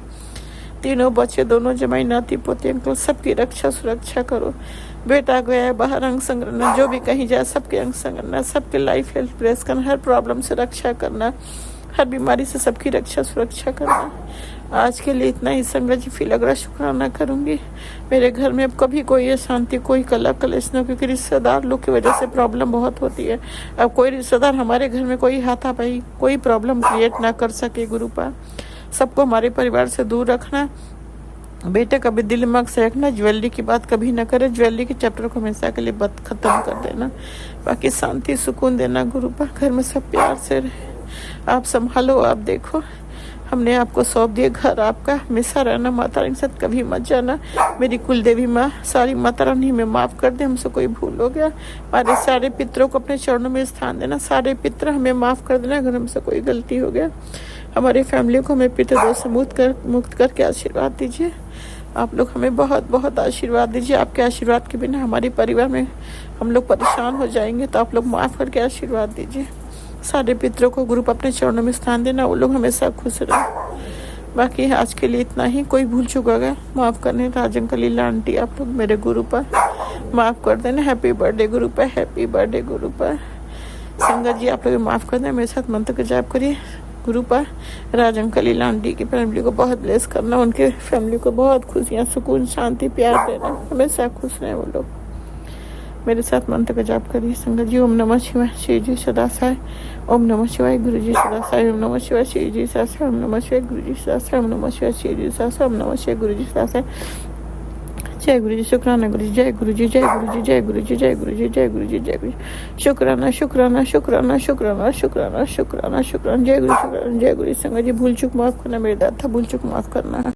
तीनों बच्चे, दोनों जमाई, नाती पोते, अंकल, सबकी रक्षा सुरक्षा करो। बेटा गया है बाहर, अंग संगरना, जो भी कहीं जाए सबके अंग संगरना, सबके लाइफ हेल्थ प्रेस करना, हर प्रॉब्लम से रक्षा करना, हर बीमारी से सबकी रक्षा सुरक्षा करना। आज के लिए इतना ही संगत जी। फिर अगर शुक्राना करूंगी मेरे घर में अब कभी कोई अशांति, कोई कलह कलेश न, क्योंकि रिश्तेदार लोग की वजह से प्रॉब्लम बहुत होती है। अब कोई रिश्तेदार हमारे घर में कोई हाथापाई, कोई प्रॉब्लम क्रिएट ना कर सके। गुरुपा सबको हमारे परिवार से दूर रखना। बेटे का भी दिल दिमाग से रखना। ज्वेलरी की बात कभी ना करे, ज्वेलरी के चैप्टर को हमेशा के लिए बंद खत्म कर देना। बाकी शांति सुकून देना। गुरुपा घर में सब प्यार से रहे, आप संभालो, आप देखो। हमने आपको सौंप दिया घर आपका, हमेशा रहना। माता रानी के साथ कभी मत जाना। मेरी कुल देवी माँ सारी माता रानी हमें माफ़ कर दे, हमसे कोई भूल हो गया। हमारे सारे पितरों को अपने चरणों में स्थान देना। सारे पितर हमें माफ़ कर देना अगर हमसे कोई गलती हो गया। हमारी फैमिली को हमें पितृदोष से मुक्त करके आशीर्वाद दीजिए। आप लोग हमें बहुत बहुत आशीर्वाद दीजिए। आपके आशीर्वाद के बिना हमारे परिवार में हम लोग परेशान हो जाएंगे, तो आप लोग माफ़ करके आशीर्वाद दीजिए। सारे पितरों को ग्रुप अपने चरणों में स्थान देना, वो लोग हमेशा खुश रहे। बाकी आज के लिए इतना ही। कोई भूल चुका गया माफ़ करने। राजंकल, लीला आंटी, आप लोग मेरे गुरु पर माफ़ कर देना। हैप्पी बर्थडे गुरु पर, हैप्पी बर्थडे गुरु पर। संगत जी आप लोग माफ़ कर दें, मेरे साथ मंत्र का जाप करिए। गुरु पर राजंकल, लीला आंटी की फैमिली को बहुत ब्लेस करना, उनके फैमिली को बहुत खुशियाँ, सुकून, शांति, प्यार देना, हमेशा खुश रहें वो लोग। मेरे साथ मंत्र का जाप करिए। संगत जी ओम नमः शिवाय, श्री जी सदा साय। ओम नमः शिवाय, गुरु जी सदा साय। ओम नमः शिवाय, श्री जी सदा साय। ओम नमः शिवाय, गुरु जी सदा साय। ओम नमः शिवाय, श्री जी सदा साय। ओम नमः शिवाय, गुरु जी सदा साय। जय गुरु जी, शुक्राना गुरु जी, जय गुरु जी, जय गुरु जी, जय गुरु जी, जय गुरु जी, जय गुरु जी, जय गुरु जी। शुक्राना शुक्राना शुक्राना शुक्राना शुक्राना शुक्राना शुक्राना। जय गुरु, शुक्राना, जय गुरु। संगत जी भूल चूक माफ़ करना, मेरे दादा भूल चूक माफ़ करना।